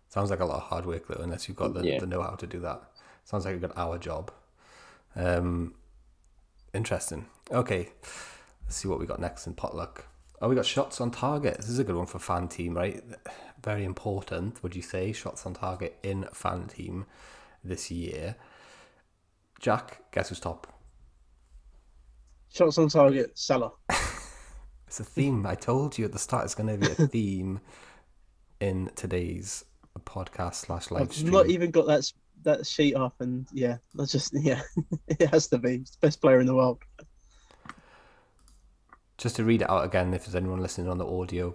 Sounds like a lot of hard work though, unless you've got the know-how to do that. Sounds like a good hour job. Interesting. Okay, let's see what we got next in Potluck. Oh, we got shots on target. This is a good one for Fanteam, right? Very important, would you say? Shots on target in Fanteam. this year. Jack, guess who's top? Shots on target, Salah. It's a theme. I told you at the start it's going to be a theme in today's podcast / live I've stream. not even got that sheet up, and that's just it has to be. It's the best player in the world. Just to read it out again, if there's anyone listening on the audio,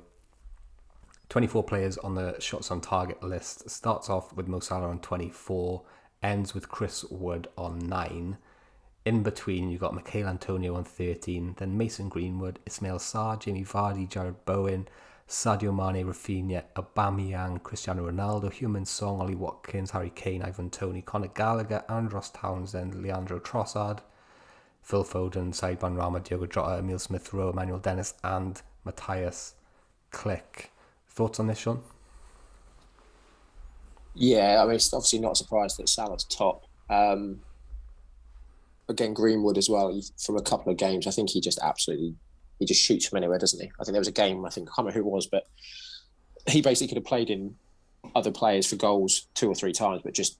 24 players on the shots on target list. Starts off with Mo Salah on 24, ends with Chris Wood on 9. In between, you've got Michail Antonio on 13, then Mason Greenwood, Ismail Sarr, Jamie Vardy, Jared Bowen, Sadio Mane, Rafinha, Aubameyang, Cristiano Ronaldo, Heung-min Son, Ollie Watkins, Harry Kane, Ivan Toney, Conor Gallagher, Andros Townsend, Leandro Trossard, Phil Foden, Said Benrahma, Diogo Jota, Emile Smith-Rowe, Emmanuel Dennis, and Matthias Klick. Thoughts on this, Sean? Yeah, I mean, it's obviously not surprised that Salah's top. Again, Greenwood as well, from a couple of games, I think he just shoots from anywhere, doesn't he? I think there was a game, I can't remember who it was, but he basically could have played in other players for goals 2 or 3 times, but just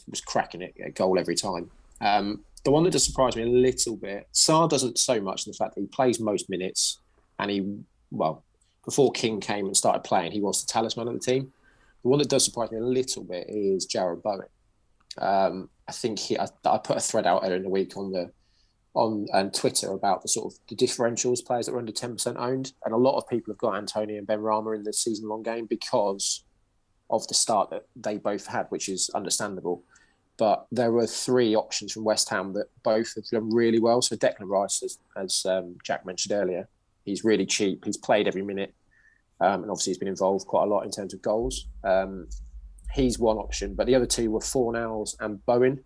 was cracking it, a goal every time. The one that does surprise me a little bit, Sarr doesn't so much in the fact that he plays most minutes, and before King came and started playing, he was the talisman of the team. The one that does surprise me a little bit is Jared Bowen. I think I put a thread out earlier in the week on Twitter about the sort of the differentials players that were under 10% owned, and a lot of people have got Antonio and Benrahma in the season-long game because of the start that they both had, which is understandable. But there were 3 options from West Ham that both have done really well. So Declan Rice, as Jack mentioned earlier, he's really cheap. He's played every minute, and obviously he's been involved quite a lot in terms of goals. He's one option, but the other 2 were Fornals and Bowen.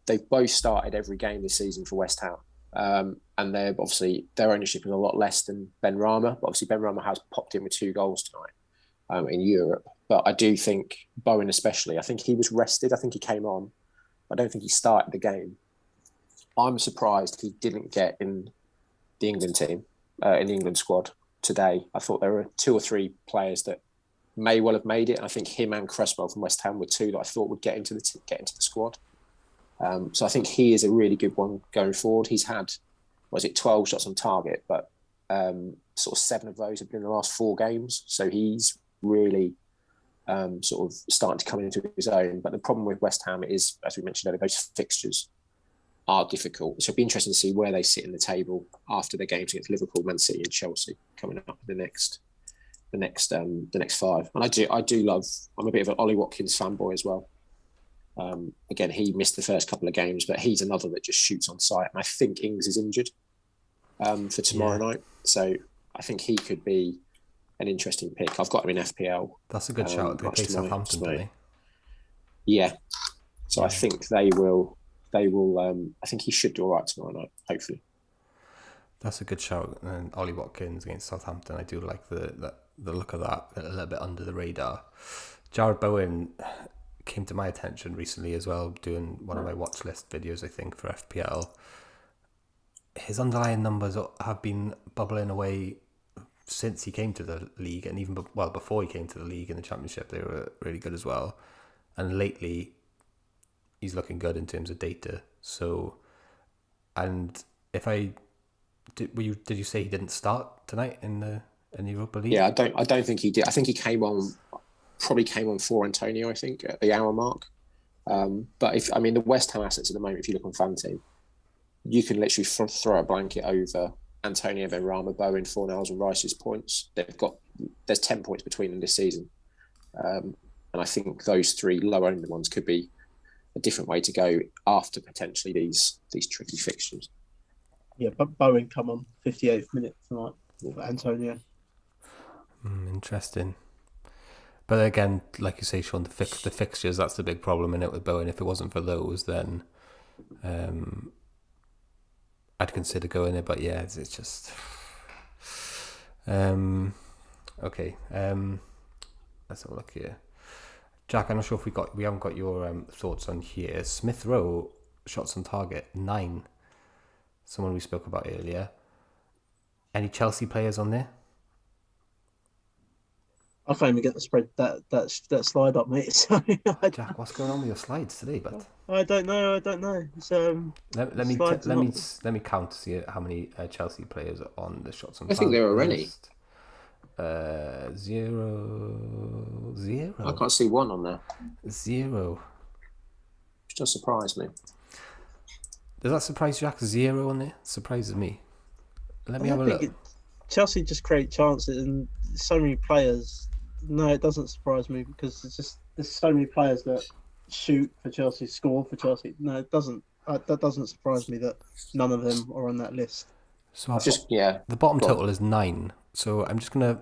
They've both started every game this season for West Ham. And their ownership is a lot less than Benrahma. But obviously Benrahma has popped in with 2 goals tonight in Europe. But I do think Bowen especially, I think he was rested. I think he came on. I don't think he started the game. I'm surprised he didn't get in the England team, in the England squad today. I thought there were 2 or 3 players that may well have made it. I think him and Cresswell from West Ham were 2 that I thought would get into the squad. So I think he is a really good one going forward. He's had, 12 shots on target, but sort of 7 of those have been in the last 4 games. So he's really sort of starting to come into his own. But the problem with West Ham is, as we mentioned earlier, those fixtures are difficult. So it'll be interesting to see where they sit in the table after their games against Liverpool, Man City, and Chelsea coming up in the next 5. And I do love. I'm a bit of an Ollie Watkins fanboy as well. Again, he missed the first couple of games, but he's another that just shoots on sight. And I think Ings is injured for tomorrow night, so I think he could be an interesting pick. I've got him in FPL. That's a good shout. They play Southampton, don't they? Yeah. So I think they will. I think he should do all right tomorrow night. Hopefully. That's a good shout. And Ollie Watkins against Southampton, I do like the look of that. A little bit under the radar. Jared Bowen came to my attention recently as well, doing one of my watch list videos, I think, for FPL. His underlying numbers have been bubbling away since he came to the league, and even before he came to the league in the Championship, they were really good as well. And lately, he's looking good in terms of data. So, and if I did you say he didn't start tonight in the Europa League? Yeah, I don't think he did. I think he probably came on for Antonio, I think, at the hour mark. But the West Ham assets at the moment, if you look on Fanteam, you can literally throw a blanket over Antonio, Benrahma, Bowen, Fornals and Rice's points. There's 10 points between them this season. And I think those 3 low-owned ones could be a different way to go after potentially these tricky fixtures. Yeah, but Bowen come on 58th minute tonight for Antonio. Interesting. But again, like you say, Sean, the fixtures, that's the big problem in it with Bowen. If it wasn't for those, then I'd consider going there. But yeah, it's just... okay. Let's have a look here. Jack, I'm not sure if we haven't got your thoughts on here. Smith-Rowe, shots on target, 9. Someone we spoke about earlier. Any Chelsea players on there? I can't even get the spread that slide up, mate. So Jack, what's going on with your slides today? But I don't know. It's slides are not. let me count to see how many Chelsea players are on the shots on I think target there are any. list. 0. I can't see one on there. 0. Which does surprise me. Does that surprise Jack? 0 on there? Surprises me. Let me have a look. Chelsea just create chances and so many players. No, it doesn't surprise me because there's so many players that shoot for Chelsea, score for Chelsea. No, it doesn't. That doesn't surprise me that none of them are on that list. So the bottom total is 9. So I'm just gonna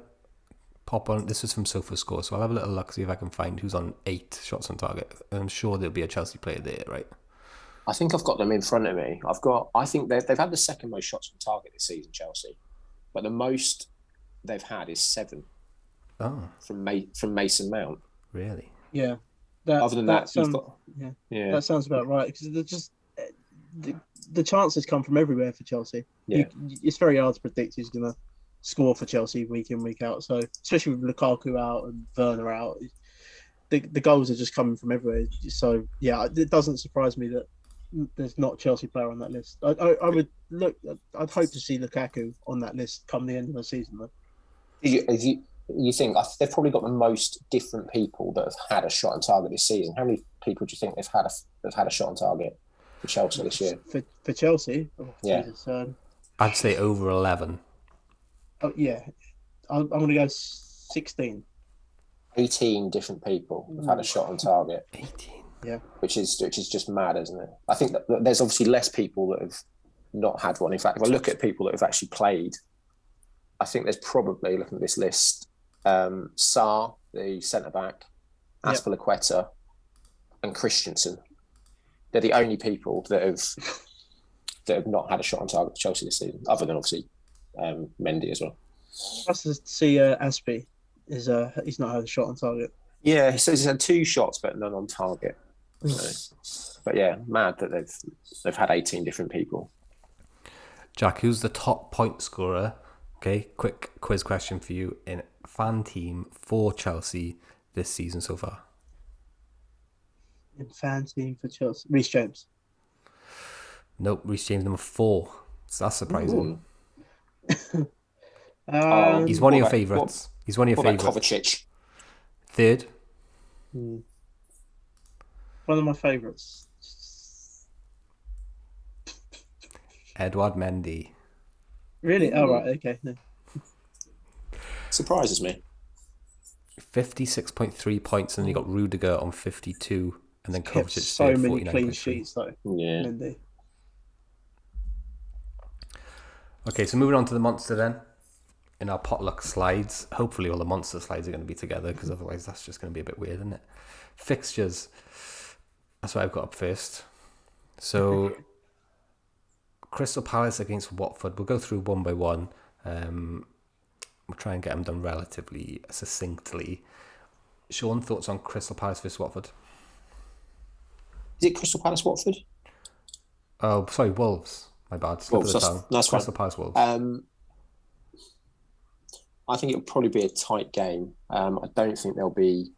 pop on. This is from SofaScore, so I'll have a little look, see if I can find who's on 8 shots on target. And I'm sure there'll be a Chelsea player there, right? I think I've got them in front of me. I think they've had the second most shots on target this season, Chelsea, but the most they've had is 7. Oh, from Mason Mount. Really? Yeah. Other than that, yeah, that sounds about right because they're just the chances come from everywhere for Chelsea. Yeah. It's very hard to predict who's going to score for Chelsea week in, week out. So especially with Lukaku out and Werner out, the goals are just coming from everywhere. So yeah, it doesn't surprise me that there's not a Chelsea player on that list. I would look. I'd hope to see Lukaku on that list come the end of the season, though. You think they've probably got the most different people that have had a shot on target this season? How many people do you think they've had a shot on target for Chelsea this year? For Chelsea, Jesus, I'd say over 11. Oh yeah, I'm going to go 16. 18 different people have had a shot on target. 18. Yeah, which is just mad, isn't it? I think that there's obviously less people that have not had one. In fact, if I look at people that have actually played, I think there's probably, looking at this list, Sarr, the centre back, Azpilicueta, and Christensen. They're the only people that have not had a shot on target for Chelsea this season, other than obviously Mendy as well. Nice to see Aspie he's not had a shot on target. Yeah, he says he's had 2 shots, but none on target. But yeah, mad that they've had 18 different people. Jack, who's the top point scorer? Okay, quick quiz question for you in Fanteam for Chelsea this season so far. In Fanteam for Chelsea, Reece James. Nope, Reece James number 4. So that's surprising. He's one of your favourites. He's one of your favourites. Kovacic. 3rd. One of my favourites. Edouard Mendy. Really? Oh, right. Okay. No. Surprises me. 56.3 points, and then you got Rudiger on 52, and then Kovacic so many clean sheets though. Yeah. Mendy. Okay, so moving on to the monster then. In our potluck slides, hopefully all the monster slides are going to be together, because otherwise that's just going to be a bit weird, isn't it? Fixtures. That's what I've got up first. So, Crystal Palace against Watford. We'll go through one by one. We'll try and get them done relatively succinctly. Sean, thoughts on Crystal Palace versus Watford? Is it Crystal Palace Watford? Oh, sorry, Wolves. My bad. Wolves, that's Crystal Palace Wolves. I think it'll probably be a tight game. I don't think there'll be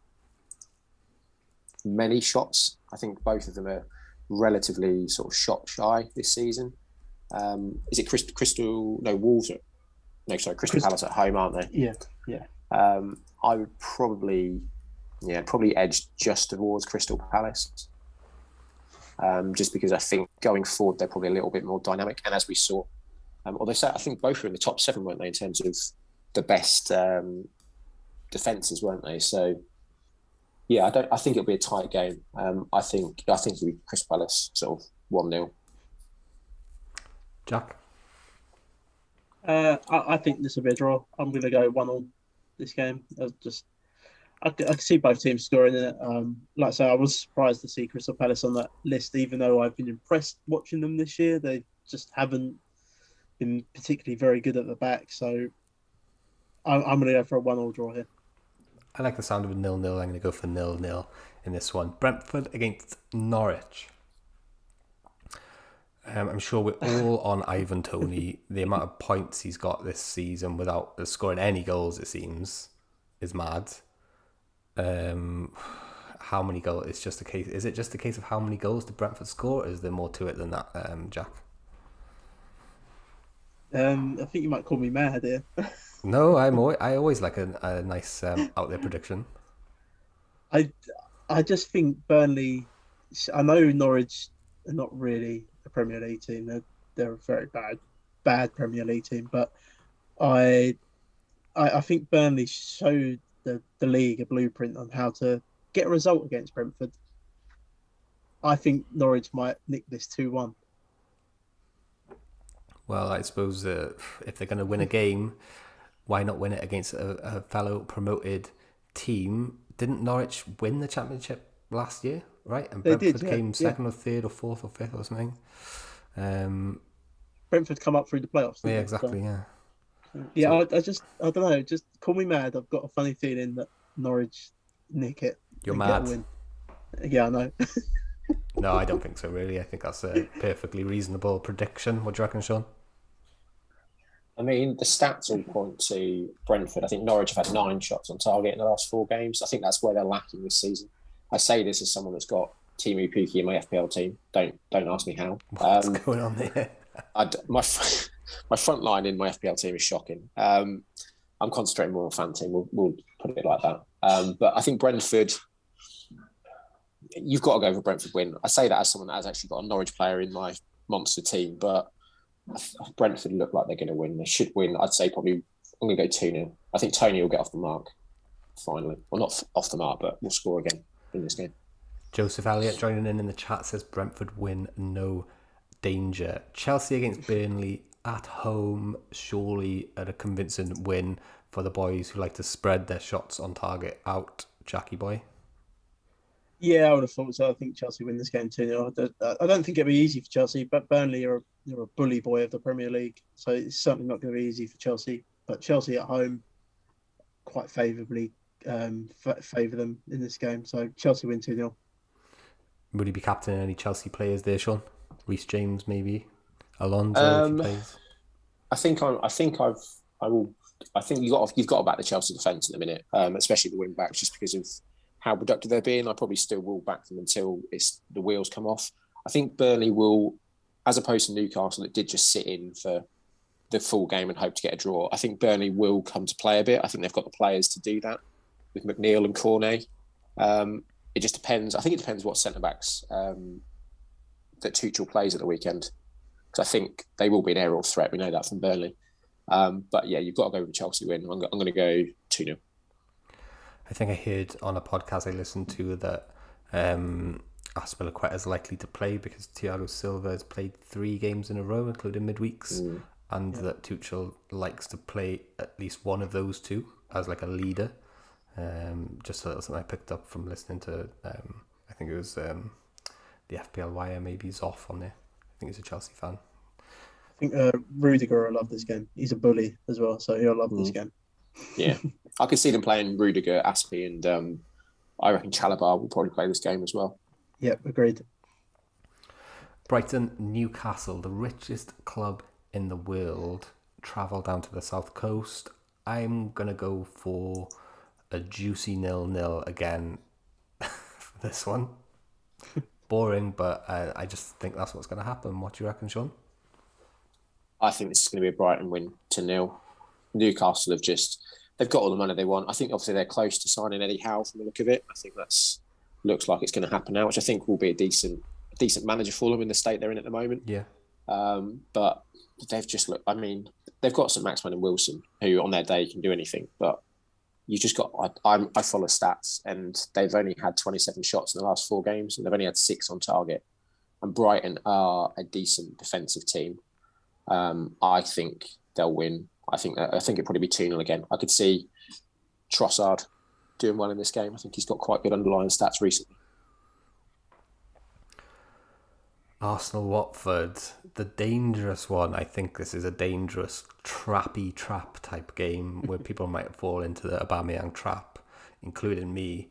many shots. I think both of them are relatively sort of shot shy this season. Is it Wolves? Crystal Palace at home, aren't they? Yeah. I would probably edge just towards Crystal Palace. Just because I think going forward they're probably a little bit more dynamic, and as we saw, although I think both were in the top 7, weren't they, in terms of the best defences, weren't they? So yeah, I think it'll be a tight game. I think it'll be Crystal Palace sort of 1-0. Jack? I think this will be a draw. I'm going to go 1-1 this game. I can see both teams scoring in it. Like I say, I was surprised to see Crystal Palace on that list, even though I've been impressed watching them this year. They just haven't been particularly very good at the back. So I'm going to go for a 1-1 draw here. I like the sound of a 0-0. I'm going to go for 0-0 in this one. Brentford against Norwich. I'm sure we're all on Ivan Toney. The amount of points he's got this season without scoring any goals, it seems. is mad. How many goals? It's just a case. Is it just a case of how many goals did Brentford score? Or is there more to it than that, Jack? I think you might call me mad here. No, I always like a nice out there prediction. I just think Burnley. I know Norwich are not really a Premier League team. They're a very bad Premier League team. But I think Burnley showed the league a blueprint on how to get a result against Brentford. I think Norwich might nick this 2-1. Well, I suppose if they're going to win a game, why not win it against a fellow promoted team? Didn't Norwich win the championship last year, right? And Brentford came second or third or fourth or fifth or something. Brentford come up through the playoffs. Yeah, exactly. So, yeah. I don't know. Just call me mad. I've got a funny feeling that Norwich nick it. You're mad. Win. Yeah, I know. No, I don't think so. Really, I think that's a perfectly reasonable prediction. What do you reckon, Sean? I mean, the stats all point to Brentford. I think Norwich have had 9 shots on target in the last 4 games. I think that's where they're lacking this season. I say this as someone that's got Timu Pukki in my FPL team. Don't ask me how. What's going on there? My front line in my FPL team is shocking. I'm concentrating more on Fanteam. We'll put it like that. But I think Brentford, you've got to go for Brentford win. I say that as someone that has actually got a Norwich player in my monster team, but Brentford look like they're going to win. They should win. I'd say probably I'm going to go 2-0. I think Tony will get off the mark finally. Well, not off the mark, but we'll score again in this game. Joseph Elliott joining in the chat says Brentford win, no danger. Chelsea against Burnley at home, surely a convincing win for the boys who like to spread their shots on target out. Jackie boy. Yeah, I would have thought so. I think Chelsea win this game 2-0. I don't think it'll be easy for Chelsea, but Burnley are a bully boy of the Premier League, so it's certainly not going to be easy for Chelsea. But Chelsea at home quite favourably favour them in this game, so Chelsea win 2-0. Would he be captaining any Chelsea players there, Sean? Reece James, maybe Alonso if he plays. I think you've got to back the Chelsea defence in a minute, especially the wing backs, just because of how productive they're being. I probably still will back them until the wheels come off. I think Burnley will, as opposed to Newcastle that did just sit in for the full game and hope to get a draw. I think Burnley will come to play a bit. I think they've got the players to do that with McNeil and Cornet. It just depends. I think it depends what centre backs that Tuchel plays at the weekend, because I think they will be an aerial threat. We know that from Burnley. But yeah, you've got to go with the Chelsea win. I'm going to go 2-0. I think I heard on a podcast I listened to that Aspilicueta is likely to play because Thiago Silva has played 3 games in a row, including midweeks, and that Tuchel likes to play at least one of those 2 as like a leader. Just a little something I picked up from listening to, I think it was the FPL wire, maybe he's off on there. I think he's a Chelsea fan. I think Rudiger will love this game. He's a bully as well, so he'll love this game. Yeah, I could see them playing Rudiger, Aspie, and I reckon Chalobah will probably play this game as well. Yep, agreed. Brighton, Newcastle, the richest club in the world, travel down to the south coast. I'm going to go for a juicy 0-0 again for this one. Boring, but I just think that's what's going to happen. What do you reckon, Sean? I think this is going to be a Brighton win 2-0. Newcastle they've got all the money they want. I think obviously they're close to signing Eddie Howe from the look of it. I think looks like it's going to happen now, which I think will be a decent manager for them in the state they're in at the moment. Yeah. But they've just looked. I mean, they've got St Maximin and Wilson, who on their day can do anything. But you just got. I follow stats, and they've only had 27 shots in the last 4 games, and they've only had 6 on target. And Brighton are a decent defensive team. I think they'll win. I think it'll probably be 2-0 again. I could see Trossard doing well in this game. I think he's got quite good underlying stats recently. Arsenal Watford, the dangerous one. I think this is a dangerous trap type game where people might fall into the Aubameyang trap, including me.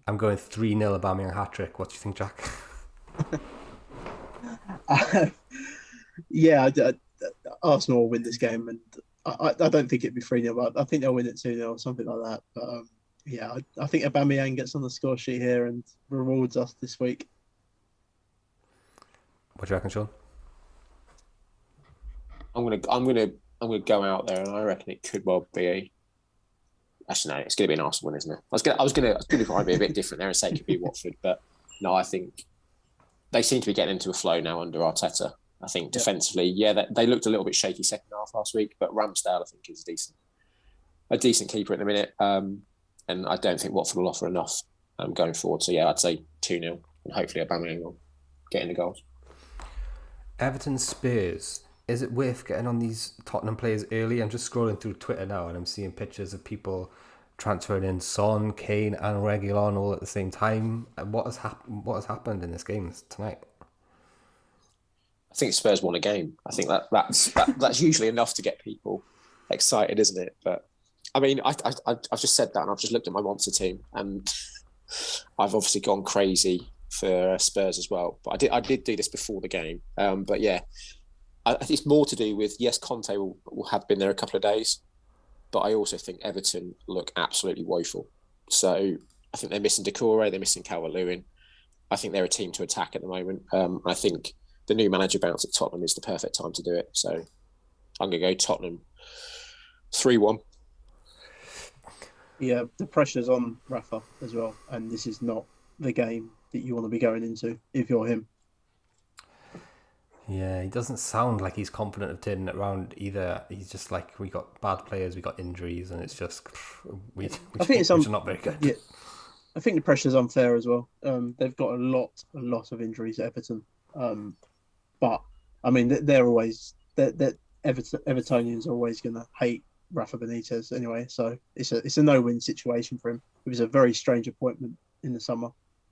I'm going 3-0 Aubameyang hat-trick. What do you think, Jack? Yeah, Arsenal will win this game, and I don't think it'd be 3-0, but I think they'll win it 2-0 or something like that. But yeah, I think Aubameyang gets on the score sheet here and rewards us this week. What do you reckon, Sean? I'm gonna go out there, and I reckon it could well be a. Actually, no, it's going to be an Arsenal win, isn't it? I was going to try and be a bit different there and say it could be Watford, but no, I think they seem to be getting into a flow now under Arteta. I think defensively, they looked a little bit shaky second half last week, but Ramsdale, I think, is a decent keeper at the minute, and I don't think Watford will offer enough going forward. So yeah, I'd say 2-0, and hopefully Aubameyang will get in the goals. Everton Spurs. Is it worth getting on these Tottenham players early? I'm just scrolling through Twitter now and I'm seeing pictures of people transferring in Son, Kane and Reguilon all at the same time. What has happened in this game tonight? I think Spurs won a game. I think that's usually enough to get people excited, isn't it? But I mean, I've just said that and I've just looked at my monster team and I've obviously gone crazy for Spurs as well. But I did do this before the game. But yeah. I think it's more to do with, yes, Conte will have been there a couple of days, but I also think Everton look absolutely woeful. So I think they're missing Decore, they're missing Calvert-Lewin. I think they're a team to attack at the moment. I think the new manager bounce at Tottenham is the perfect time to do it. So I'm going to go Tottenham 3-1. Yeah, the pressure's on Rafa as well, and this is not the game that you want to be going into if you're him. Yeah, he doesn't sound like he's confident of turning it around either. He's just like, we got bad players, we got injuries, and it's just we're not very good. Yeah, I think the pressure's unfair as well. They've got a lot of injuries at Everton, but I mean they're Evertonians are always going to hate Rafa Benitez anyway. So it's a no-win situation for him. It was a very strange appointment in the summer.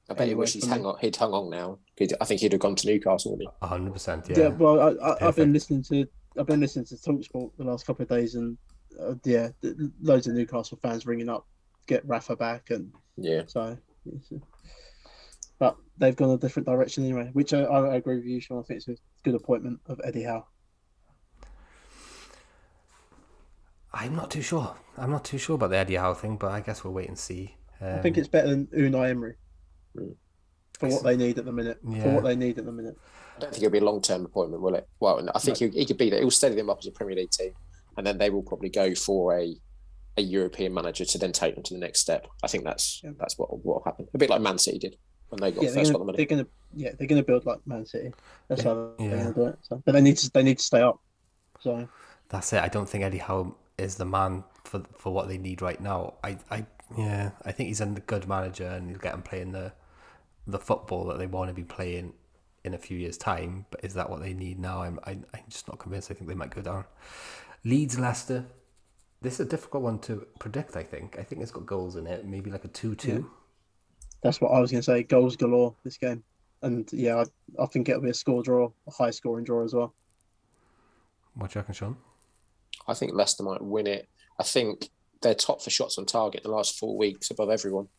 I bet he wishes he'd hung on now. I think he'd have gone to Newcastle, wouldn't he? 100%, yeah. Yeah, well, I've been listening to TalkSport the last couple of days, and loads of Newcastle fans ringing up, get Rafa back, and so. But they've gone a different direction anyway, which I agree with you, Sean. I think it's a good appointment of Eddie Howe. I'm not too sure about the Eddie Howe thing, but I guess we'll wait and see. I think it's better than Unai Emery. For what they need at the minute. Yeah. I don't think it'll be a long-term appointment, will it? Well, I think he could be there. It will steady them up as a Premier League team, and then they will probably go for a European manager to then take them to the next step. I think that's what will happen. A bit like Man City did when they got the money. They're going to build like Man City. That's how they're going to do it. So, but they need to stay up. So that's it. I don't think Eddie Howe is the man for what they need right now. I think he's a good manager and he'll get them playing the football that they want to be playing in a few years' time. But is that what they need now? I'm just not convinced. I think they might go down. Leeds Leicester. This is a difficult one to predict. I think it's got goals in it. Maybe like a 2-2. Yeah. That's what I was going to say. Goals galore this game, and yeah, I think it'll be a score draw, a high scoring draw as well. What do you reckon, Sean? I think Leicester might win it. I think they're top for shots on target the last 4 weeks above everyone.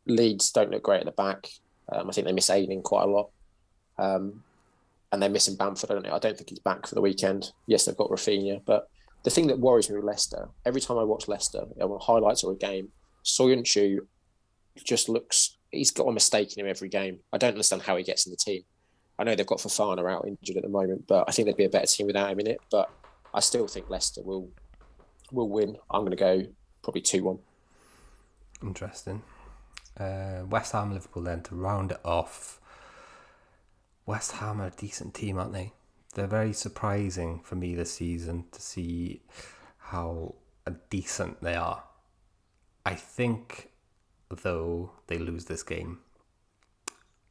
Leeds don't look great at the back. I think they miss Ayling quite a lot. And they're missing Bamford. I don't think he's back for the weekend. Yes, they've got Rafinha. But the thing that worries me with Leicester, every time I watch Leicester, on highlights or a game, Soyuncu just looks... He's got a mistake in him every game. I don't understand how he gets in the team. I know they've got Fofana out injured at the moment, but I think they'd be a better team without him in it. But I still think Leicester will win. I'm going to go probably 2-1. Interesting. West Ham, Liverpool then to round it off. West Ham are a decent team, aren't they? They're very surprising for me this season to see how decent they are. I think, though, they lose this game.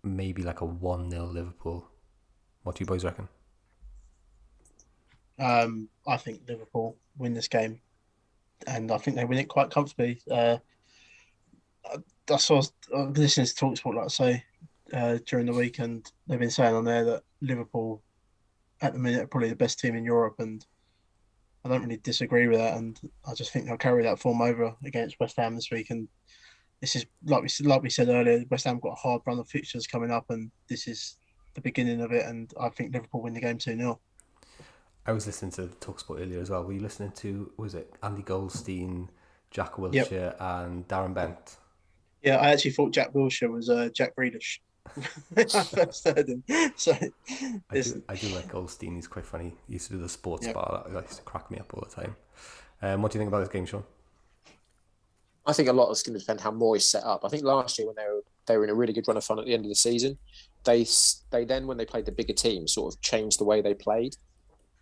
Maybe like a 1-0 Liverpool. What do you boys reckon? I think Liverpool win this game, and I think they win it quite comfortably. I saw listening to TalkSport, like I say, during the week, and they've been saying on there that Liverpool, at the minute, are probably the best team in Europe, and I don't really disagree with that. And I just think they'll carry that form over against West Ham this week. And this is like we said earlier, West Ham got a hard run of fixtures coming up, and this is the beginning of it. And I think Liverpool win the game 2-0. I was listening to TalkSport earlier as well. Were you listening to, was it Andy Goldstein, Jack Yep. Wilshere, and Darren Bent? Yeah, I actually thought Jack Wilshere was Jack Grealish when I first heard him. So I do like Goldstein. He's quite funny. He used to do the sports Yep. bar. That used to crack me up all the time. What do you think about this game, Sean? I think a lot is going to depend how Moyes set up. I think last year when they were in a really good run of fun at the end of the season, they then, when they played the bigger teams, sort of changed the way they played.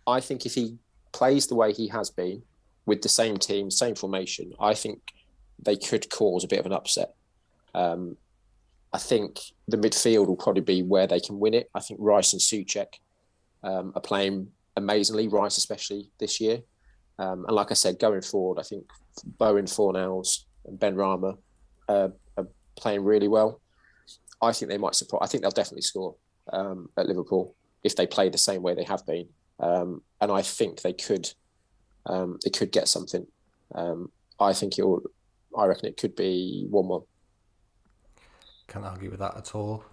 I think if he plays the way he has been with the same team, same formation, I think they could cause a bit of an upset. I think the midfield will probably be where they can win it. I think Rice and Souček are playing amazingly, Rice especially this year. And like I said, going forward, I think Bowen, Fornals and Ben Rama are playing really well. I think they might surprise. I think they'll definitely score at Liverpool if they play the same way they have been. And I think they could get something. I reckon it could be 1-1. Can't argue with that at all.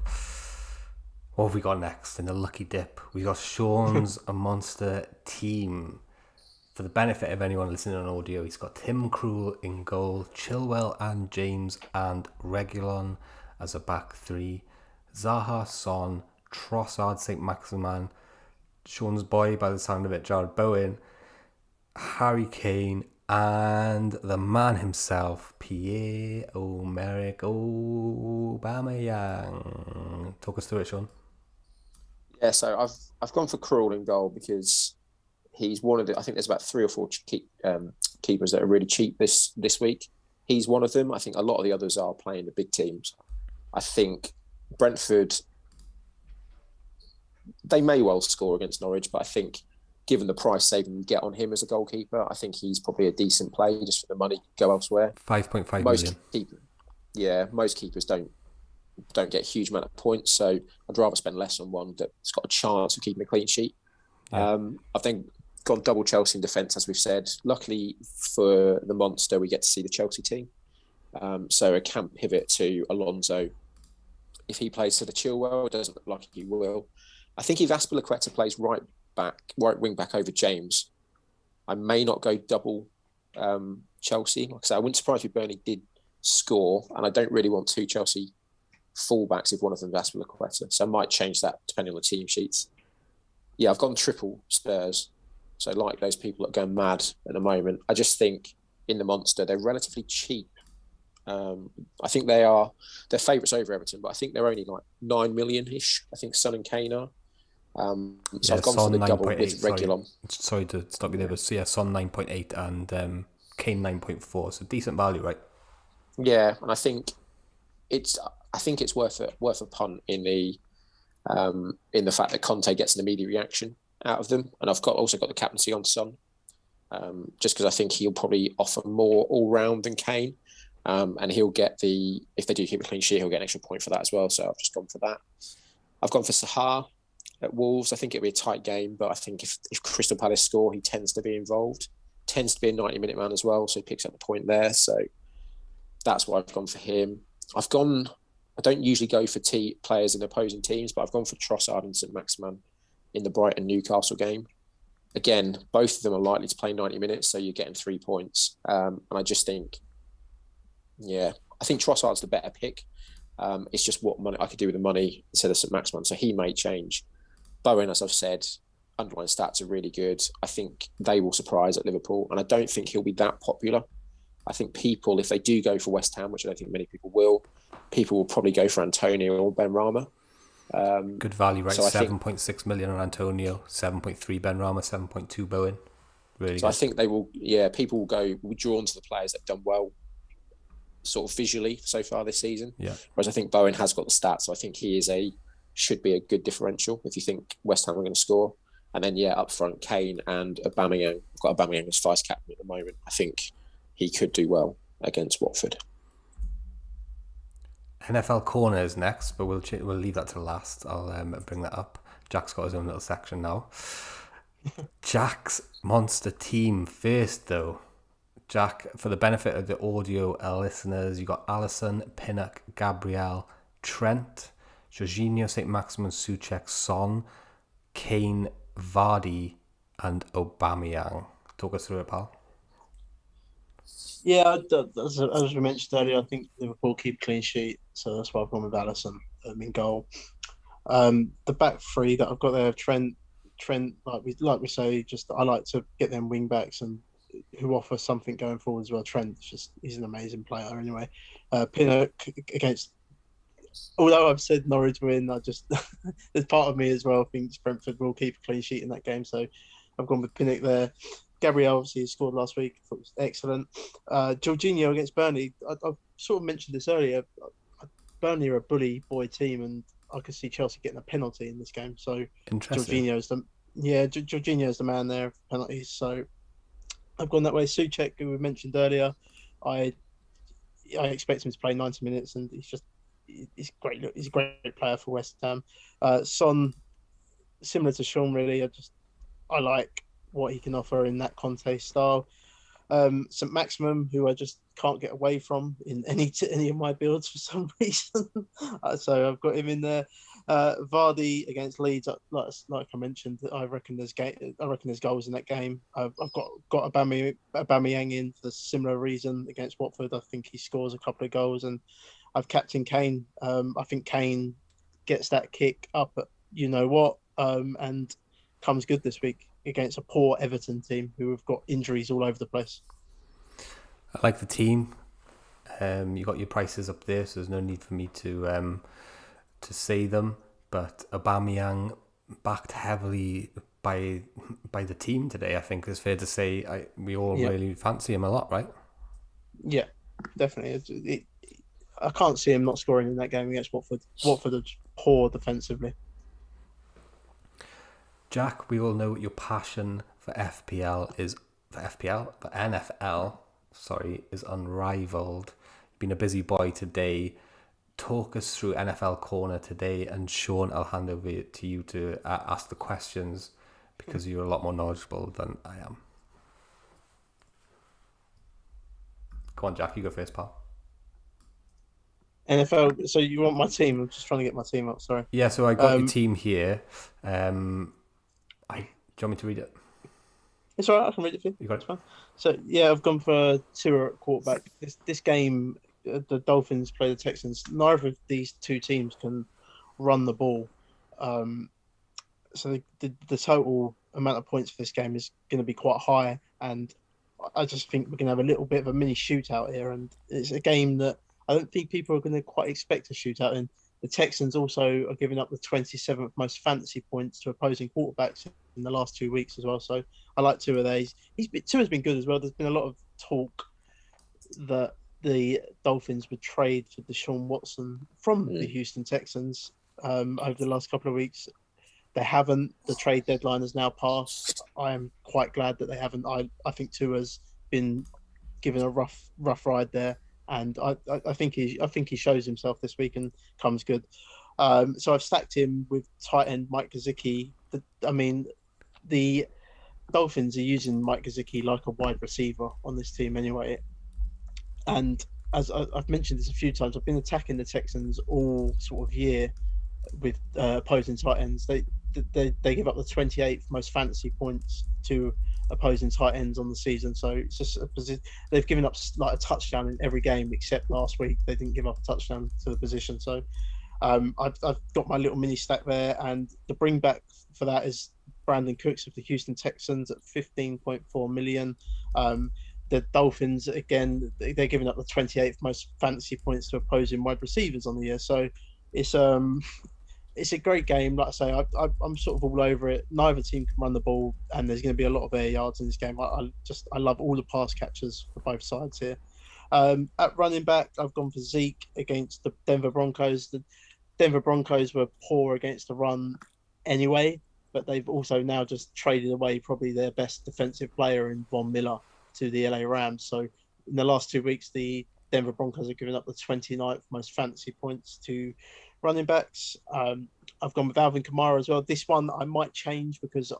What have we got next in the lucky dip? We got Sean's a monster team. For the benefit of anyone listening on audio, he's got Tim Krul in goal, Chilwell and James and Reguilon as a back three, Zaha, Son, Trossard, St. Maximin, Sean's boy by the sound of it, Jared Bowen, Harry Kane, and the man himself, Pierre-Emerick Aubameyang. Talk us through it, Sean. Yeah, so I've gone for Krul in goal because he's one of the. I think there's about 3 or 4 keepers that are really cheap this week. He's one of them. I think a lot of the others are playing the big teams. I think Brentford, they may well score against Norwich, but I think given the price saving you get on him as a goalkeeper, I think he's probably a decent play just for the money. Go elsewhere. 5.5 million. Most keepers don't get a huge amount of points, so I'd rather spend less on one that's got a chance of keeping a clean sheet. Yeah. I've then gone double Chelsea in defence, as we've said. Luckily for the monster, we get to see the Chelsea team. So I can pivot to Alonso. If he plays to the Chilwell, it doesn't look like he will. I think if Azpilicueta plays right wing back over James, I may not go double Chelsea. Like I said, I wouldn't surprise me if Burnley did score, and I don't really want 2 Chelsea fullbacks if one of them is Azpilicueta. So I might change that depending on the team sheets. Yeah, I've gone triple Spurs. So like those people that are going mad at the moment, I just think in the monster, they're relatively cheap. I think they're favourites over Everton, but I think they're only like 9 million-ish. I think Son and Kane are. So I've gone for the double with Reguilon. Sorry to stop you there, but Son 9.8 and Kane 9.4. So decent value, right? Yeah, and I think it's worth a punt in the fact that Conte gets an immediate reaction out of them, and I've also got the captaincy on Son, just because I think he'll probably offer more all round than Kane, and he'll get if they do keep a clean sheet, he'll get an extra point for that as well. So I've just gone for that. I've gone for Sahar at Wolves. I think it'll be a tight game, but I think if Crystal Palace score, he tends to be involved. Tends to be a 90-minute man as well, so he picks up the point there. So that's why I've gone for him. I don't usually go for players in opposing teams, but I've gone for Trossard and St. Maximin in the Brighton-Newcastle game. Again, both of them are likely to play 90 minutes, so you're getting 3 points. And I just think, I think Trossard's the better pick. It's just what money I could do with the money instead of St. Maximin, so he may change. Bowen, as I've said, underlying stats are really good. I think they will surprise at Liverpool, and I don't think he'll be that popular. I think people, if they do go for West Ham, which I don't think many people will probably go for Antonio or Ben Rama. Good value, right? So 7.6 million on Antonio, 7.3 Ben Rama, 7.2 Bowen. Really so good. I think they will, people will be drawn to the players that have done well sort of visually so far this season. Yeah. Whereas I think Bowen has got the stats, so I think he should be a good differential if you think West Ham are going to score. And then, up front, Kane and Aubameyang. I've got Aubameyang as vice captain at the moment. I think he could do well against Watford. NFL corners next, but we'll leave that to last. I'll bring that up. Jack's got his own little section now. Jack's monster team first, though. Jack, for the benefit of the audio listeners, you got Alisson, Pinnock, Gabriel, Trent, Jorginho, St. Maximin, Souček, Son, Kane, Vardy, and Aubameyang. Talk us through it, pal. Yeah, as we mentioned earlier, I think Liverpool keep clean sheet, so that's why I've gone with Alisson in goal. The back three that I've got there, Trent, like we say, just I like to get them wing backs and who offer something going forward as well. Trent, he's an amazing player anyway. Pinnock against. Although I've said Norwich win, there's part of me as well thinks Brentford will keep a clean sheet in that game, so I've gone with Pinnock there. Gabriel obviously scored last week. I thought it was excellent. Jorginho against Burnley. I've sort of mentioned this earlier. Burnley are a bully boy team, and I could see Chelsea getting a penalty in this game. So Interesting. Jorginho's the man there for penalties. So I've gone that way. Souček, who we mentioned earlier, I expect him to play 90 minutes, and he's great. He's a great player for West Ham. Son, similar to Sean, really. I like what he can offer in that Conte style. St. Maximum, who I just can't get away from in any of my builds for some reason. So I've got him in there. Vardy against Leeds, like I mentioned, I reckon there's goals in that game. I've got Aubameyang in for a similar reason against Watford. I think he scores a couple of goals, and I've captained Kane. I think Kane gets that kick up at you know what, and comes good this week against a poor Everton team who have got injuries all over the place. I like the team. You got your prices up there, so there's no need for me to say them. But Aubameyang backed heavily by the team today. I think it's fair to say we all really fancy him a lot, right? Yeah, definitely. I can't see him not scoring in that game against Watford. Watford are poor defensively. Jack, we all know what your passion for FPL is. For NFL, is unrivaled. You've been a busy boy today. Talk us through NFL Corner today, and Sean, I'll hand over to you to ask the questions because you're a lot more knowledgeable than I am. Come on, Jack, you go first, pal. NFL. So you want my team? I'm just trying to get my team up. Sorry. Yeah, so I got your team here. Do you want me to read it? It's all right. I can read it for you. You got it. It's fine. So yeah, I've gone for Tua at quarterback. This game, the Dolphins play the Texans. Neither of these two teams can run the ball. So the total amount of points for this game is going to be quite high, and I just think we're going to have a little bit of a mini shootout here. And it's a game that I don't think people are going to quite expect a shootout in. The Texans also are giving up the 27th most fantasy points to opposing quarterbacks in the last 2 weeks as well. So I like two of these. Tua's been good as well. There's been a lot of talk that the Dolphins would trade for Deshaun Watson from the Houston Texans over the last couple of weeks. They haven't. The trade deadline has now passed. I am quite glad that they haven't. I think Tua's been given a rough ride there, and I think he shows himself this week and comes good. So I've stacked him with tight end Mike Gesicki. The Dolphins are using Mike Gesicki like a wide receiver on this team anyway. And as I've mentioned this a few times, I've been attacking the Texans all sort of year with opposing tight ends. They give up the 28th most fantasy points to opposing tight ends on the season. So it's just they've given up like a touchdown in every game except last week. They didn't give up a touchdown to the position. So I've got my little mini stack there, and the bring back for that is Brandon Cooks of the Houston Texans at 15.4 million. The Dolphins, again, they're giving up the 28th most fantasy points to opposing wide receivers on the year. So it's a great game. Like I say, I'm sort of all over it. Neither team can run the ball, and there's going to be a lot of air yards in this game. I love all the pass catchers for both sides here. At running back, I've gone for Zeke against the Denver Broncos. The Denver Broncos were poor against the run anyway, but they've also now just traded away probably their best defensive player in Von Miller to the LA Rams. So in the last 2 weeks, the Denver Broncos are giving up the 29th most fantasy points to running backs. I've gone with Alvin Kamara as well. This one I might change because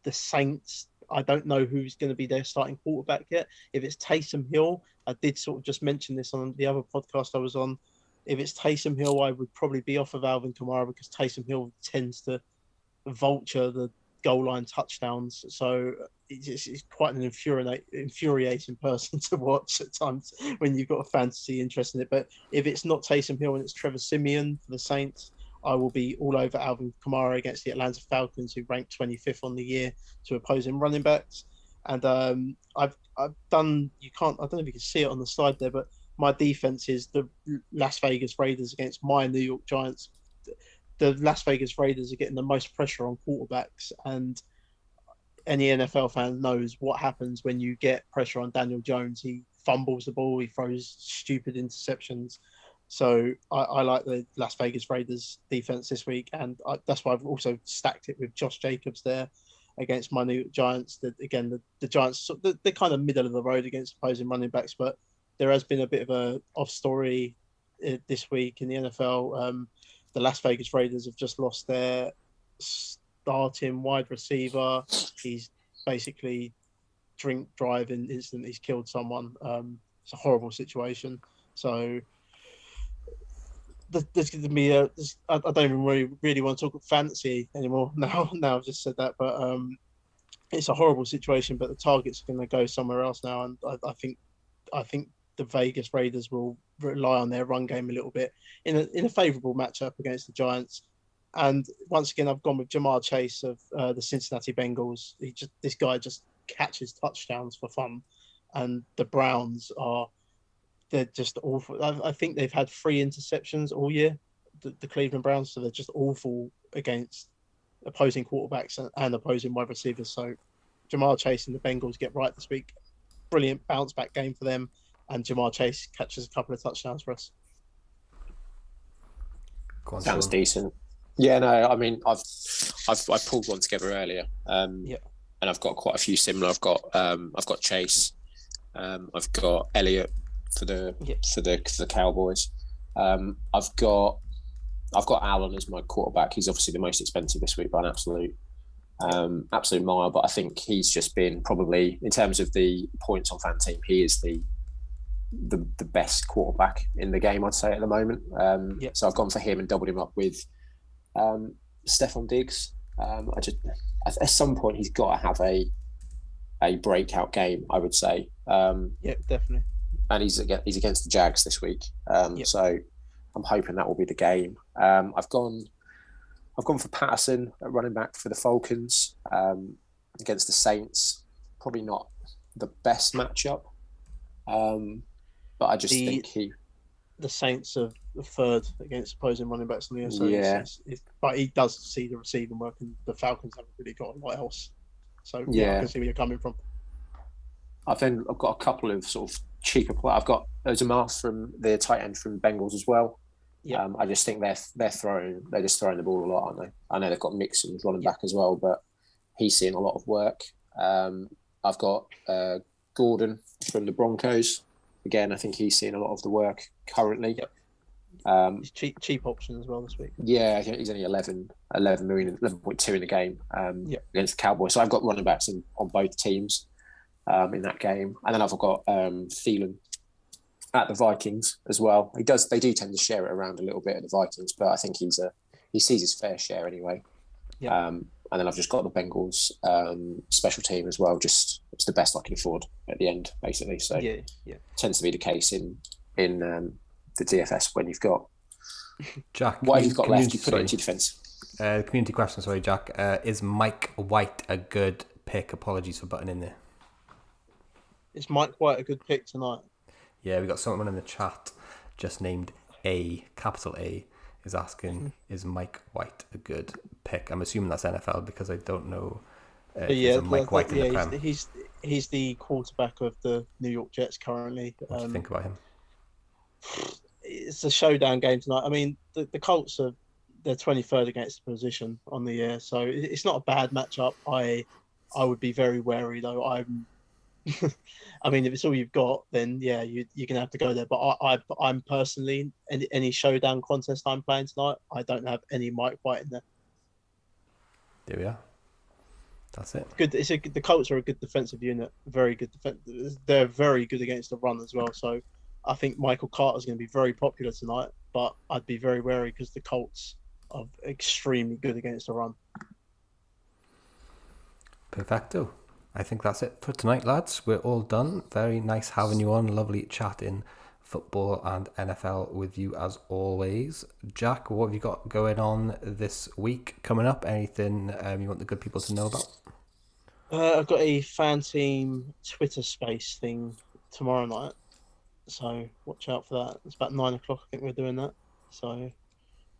the Saints, I don't know who's going to be their starting quarterback yet. If it's Taysom Hill, I did sort of just mention this on the other podcast I was on. If it's Taysom Hill, I would probably be off of Alvin Kamara because Taysom Hill tends to vulture the goal line touchdowns. So it's quite an infuriating person to watch at times when you've got a fantasy interest in it. But if it's not Taysom Hill and it's Trevor Siemian for the Saints, I will be all over Alvin Kamara against the Atlanta Falcons, who ranked 25th on the year to opposing running backs. And I've done, I don't know if you can see it on the slide there, but my defense is the Las Vegas Raiders against my New York Giants. The Las Vegas Raiders are getting the most pressure on quarterbacks, and any NFL fan knows what happens when you get pressure on Daniel Jones. He fumbles the ball, he throws stupid interceptions. So I like the Las Vegas Raiders defense this week, and that's why I've also stacked it with Josh Jacobs there against my New York Giants. The Giants, they're kind of middle of the road against opposing running backs, but there has been a bit of a off story this week in the NFL. The Las Vegas Raiders have just lost their starting wide receiver. He's basically drink driving incident. He's killed someone. It's a horrible situation. So there's going to be I don't even really want to talk fantasy anymore now. Now I've just said that, but it's a horrible situation. But the targets are going to go somewhere else now, and I think the Vegas Raiders will rely on their run game a little bit in a favourable matchup against the Giants. And once again, I've gone with Jamar Chase of the Cincinnati Bengals. This guy just catches touchdowns for fun, and the Browns they're just awful. I think they've had 3 interceptions all year, the Cleveland Browns, so they're just awful against opposing quarterbacks and opposing wide receivers. So Jamar Chase and the Bengals get right this week. Brilliant bounce back game for them. And Jamar Chase catches a couple of touchdowns for us. Sounds decent. Yeah, no, I mean, I pulled one together earlier, and I've got quite a few similar. I've got Chase, I've got Elliott for the Cowboys. I've got Allen as my quarterback. He's obviously the most expensive this week by an absolute mile, but I think he's just been probably, in terms of the points on Fanteam, he is the best quarterback in the game, I'd say, at the moment. So I've gone for him and doubled him up with Stephon Diggs. At some point he's got to have a breakout game, I would say. Definitely. And he's against the Jags this week. So I'm hoping that will be the game. I've gone for Patterson at running back for the Falcons against the Saints. Probably not the best matchup. But I just think the Saints are the third against opposing running backs in the year. So but he does see the receiving work, and the Falcons haven't really got a lot else. So I can see where you're coming from. I've got a couple of sort of cheaper players. I've got Ozamar from the tight end from Bengals as well. I just think they're just throwing the ball a lot, aren't they? I know they've got Mixon running back as well, but he's seeing a lot of work. I've got Gordon from the Broncos. Again, I think he's seeing a lot of the work currently. He's cheap option as well this week. Yeah, he's only 11 million, 11.2 in the game against the Cowboys. So I've got running backs on both teams in that game. And then I've got Thielen at the Vikings as well. They do tend to share it around a little bit at the Vikings, but I think he sees his fair share anyway. And then I've just got the Bengals special team as well. Just it's the best I can afford at the end, basically. So tends to be the case in the DFS when you've got Jack. What you've got left, you put it into defence. Community question, sorry, Jack. Is Mike White a good pick? Apologies for butting in there. Is Mike White a good pick tonight? Yeah, we got someone in the chat just named A, capital A, is asking, is Mike White a good pick? I'm assuming that's NFL because I don't know if Mike White in the Prem. He's the quarterback of the New York Jets currently. What do you think about him? It's a showdown game tonight. I mean, the Colts they're 23rd against the position on the year, so it's not a bad matchup. I would be very wary though. I mean, if it's all you've got, then you're gonna have to go there. But I'm personally any showdown contest I'm playing tonight, I don't have any Mike White in there. There we are. That's it. Good. The Colts are a good defensive unit. Very good defense. They're very good against the run as well. So I think Michael Carter's going to be very popular tonight. But I'd be very wary because the Colts are extremely good against the run. Perfecto. I think that's it for tonight, lads. We're all done. Very nice having you on. Lovely chatting football and NFL with you as always. Jack, what have you got going on this week coming up? Anything you want the good people to know about? I've got a Fanteam Twitter space thing tomorrow night, so watch out for that. It's about 9 o'clock. I think we're doing that, so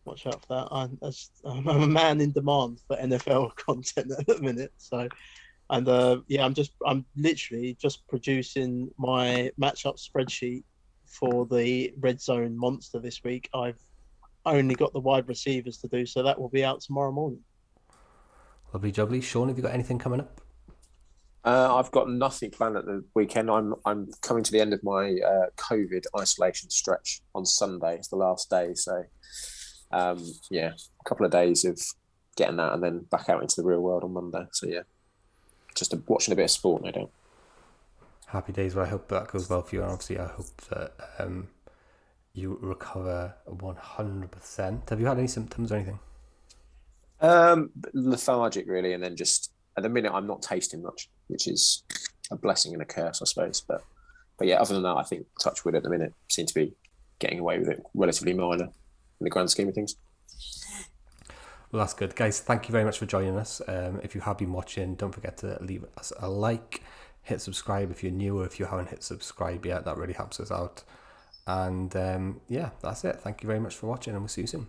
watch out for that. I'm a man in demand for NFL content at the minute, so. And I'm literally just producing my matchup spreadsheet for the red zone monster this week. I've only got the wide receivers to do, so that will be out tomorrow morning. Lovely jubbly. Sean, have you got anything coming up? I've got nothing planned at the weekend. I'm coming to the end of my COVID isolation stretch on Sunday. It's the last day, so a couple of days of getting that, and then back out into the real world on Monday. So yeah. Just watching a bit of sport, no doubt. Happy days. Well, I hope that goes well for you. And obviously, I hope that you recover 100%. Have you had any symptoms or anything? Lethargic, really. And then just, at the minute, I'm not tasting much, which is a blessing and a curse, I suppose. But yeah, other than that, I think touch wood at the minute seem to be getting away with it. Relatively minor in the grand scheme of things. Well, that's good. Guys, thank you very much for joining us. If you have been watching, don't forget to leave us a like, hit subscribe if you're new, or if you haven't hit subscribe yet, that really helps us out. And that's it. Thank you very much for watching, and we'll see you soon.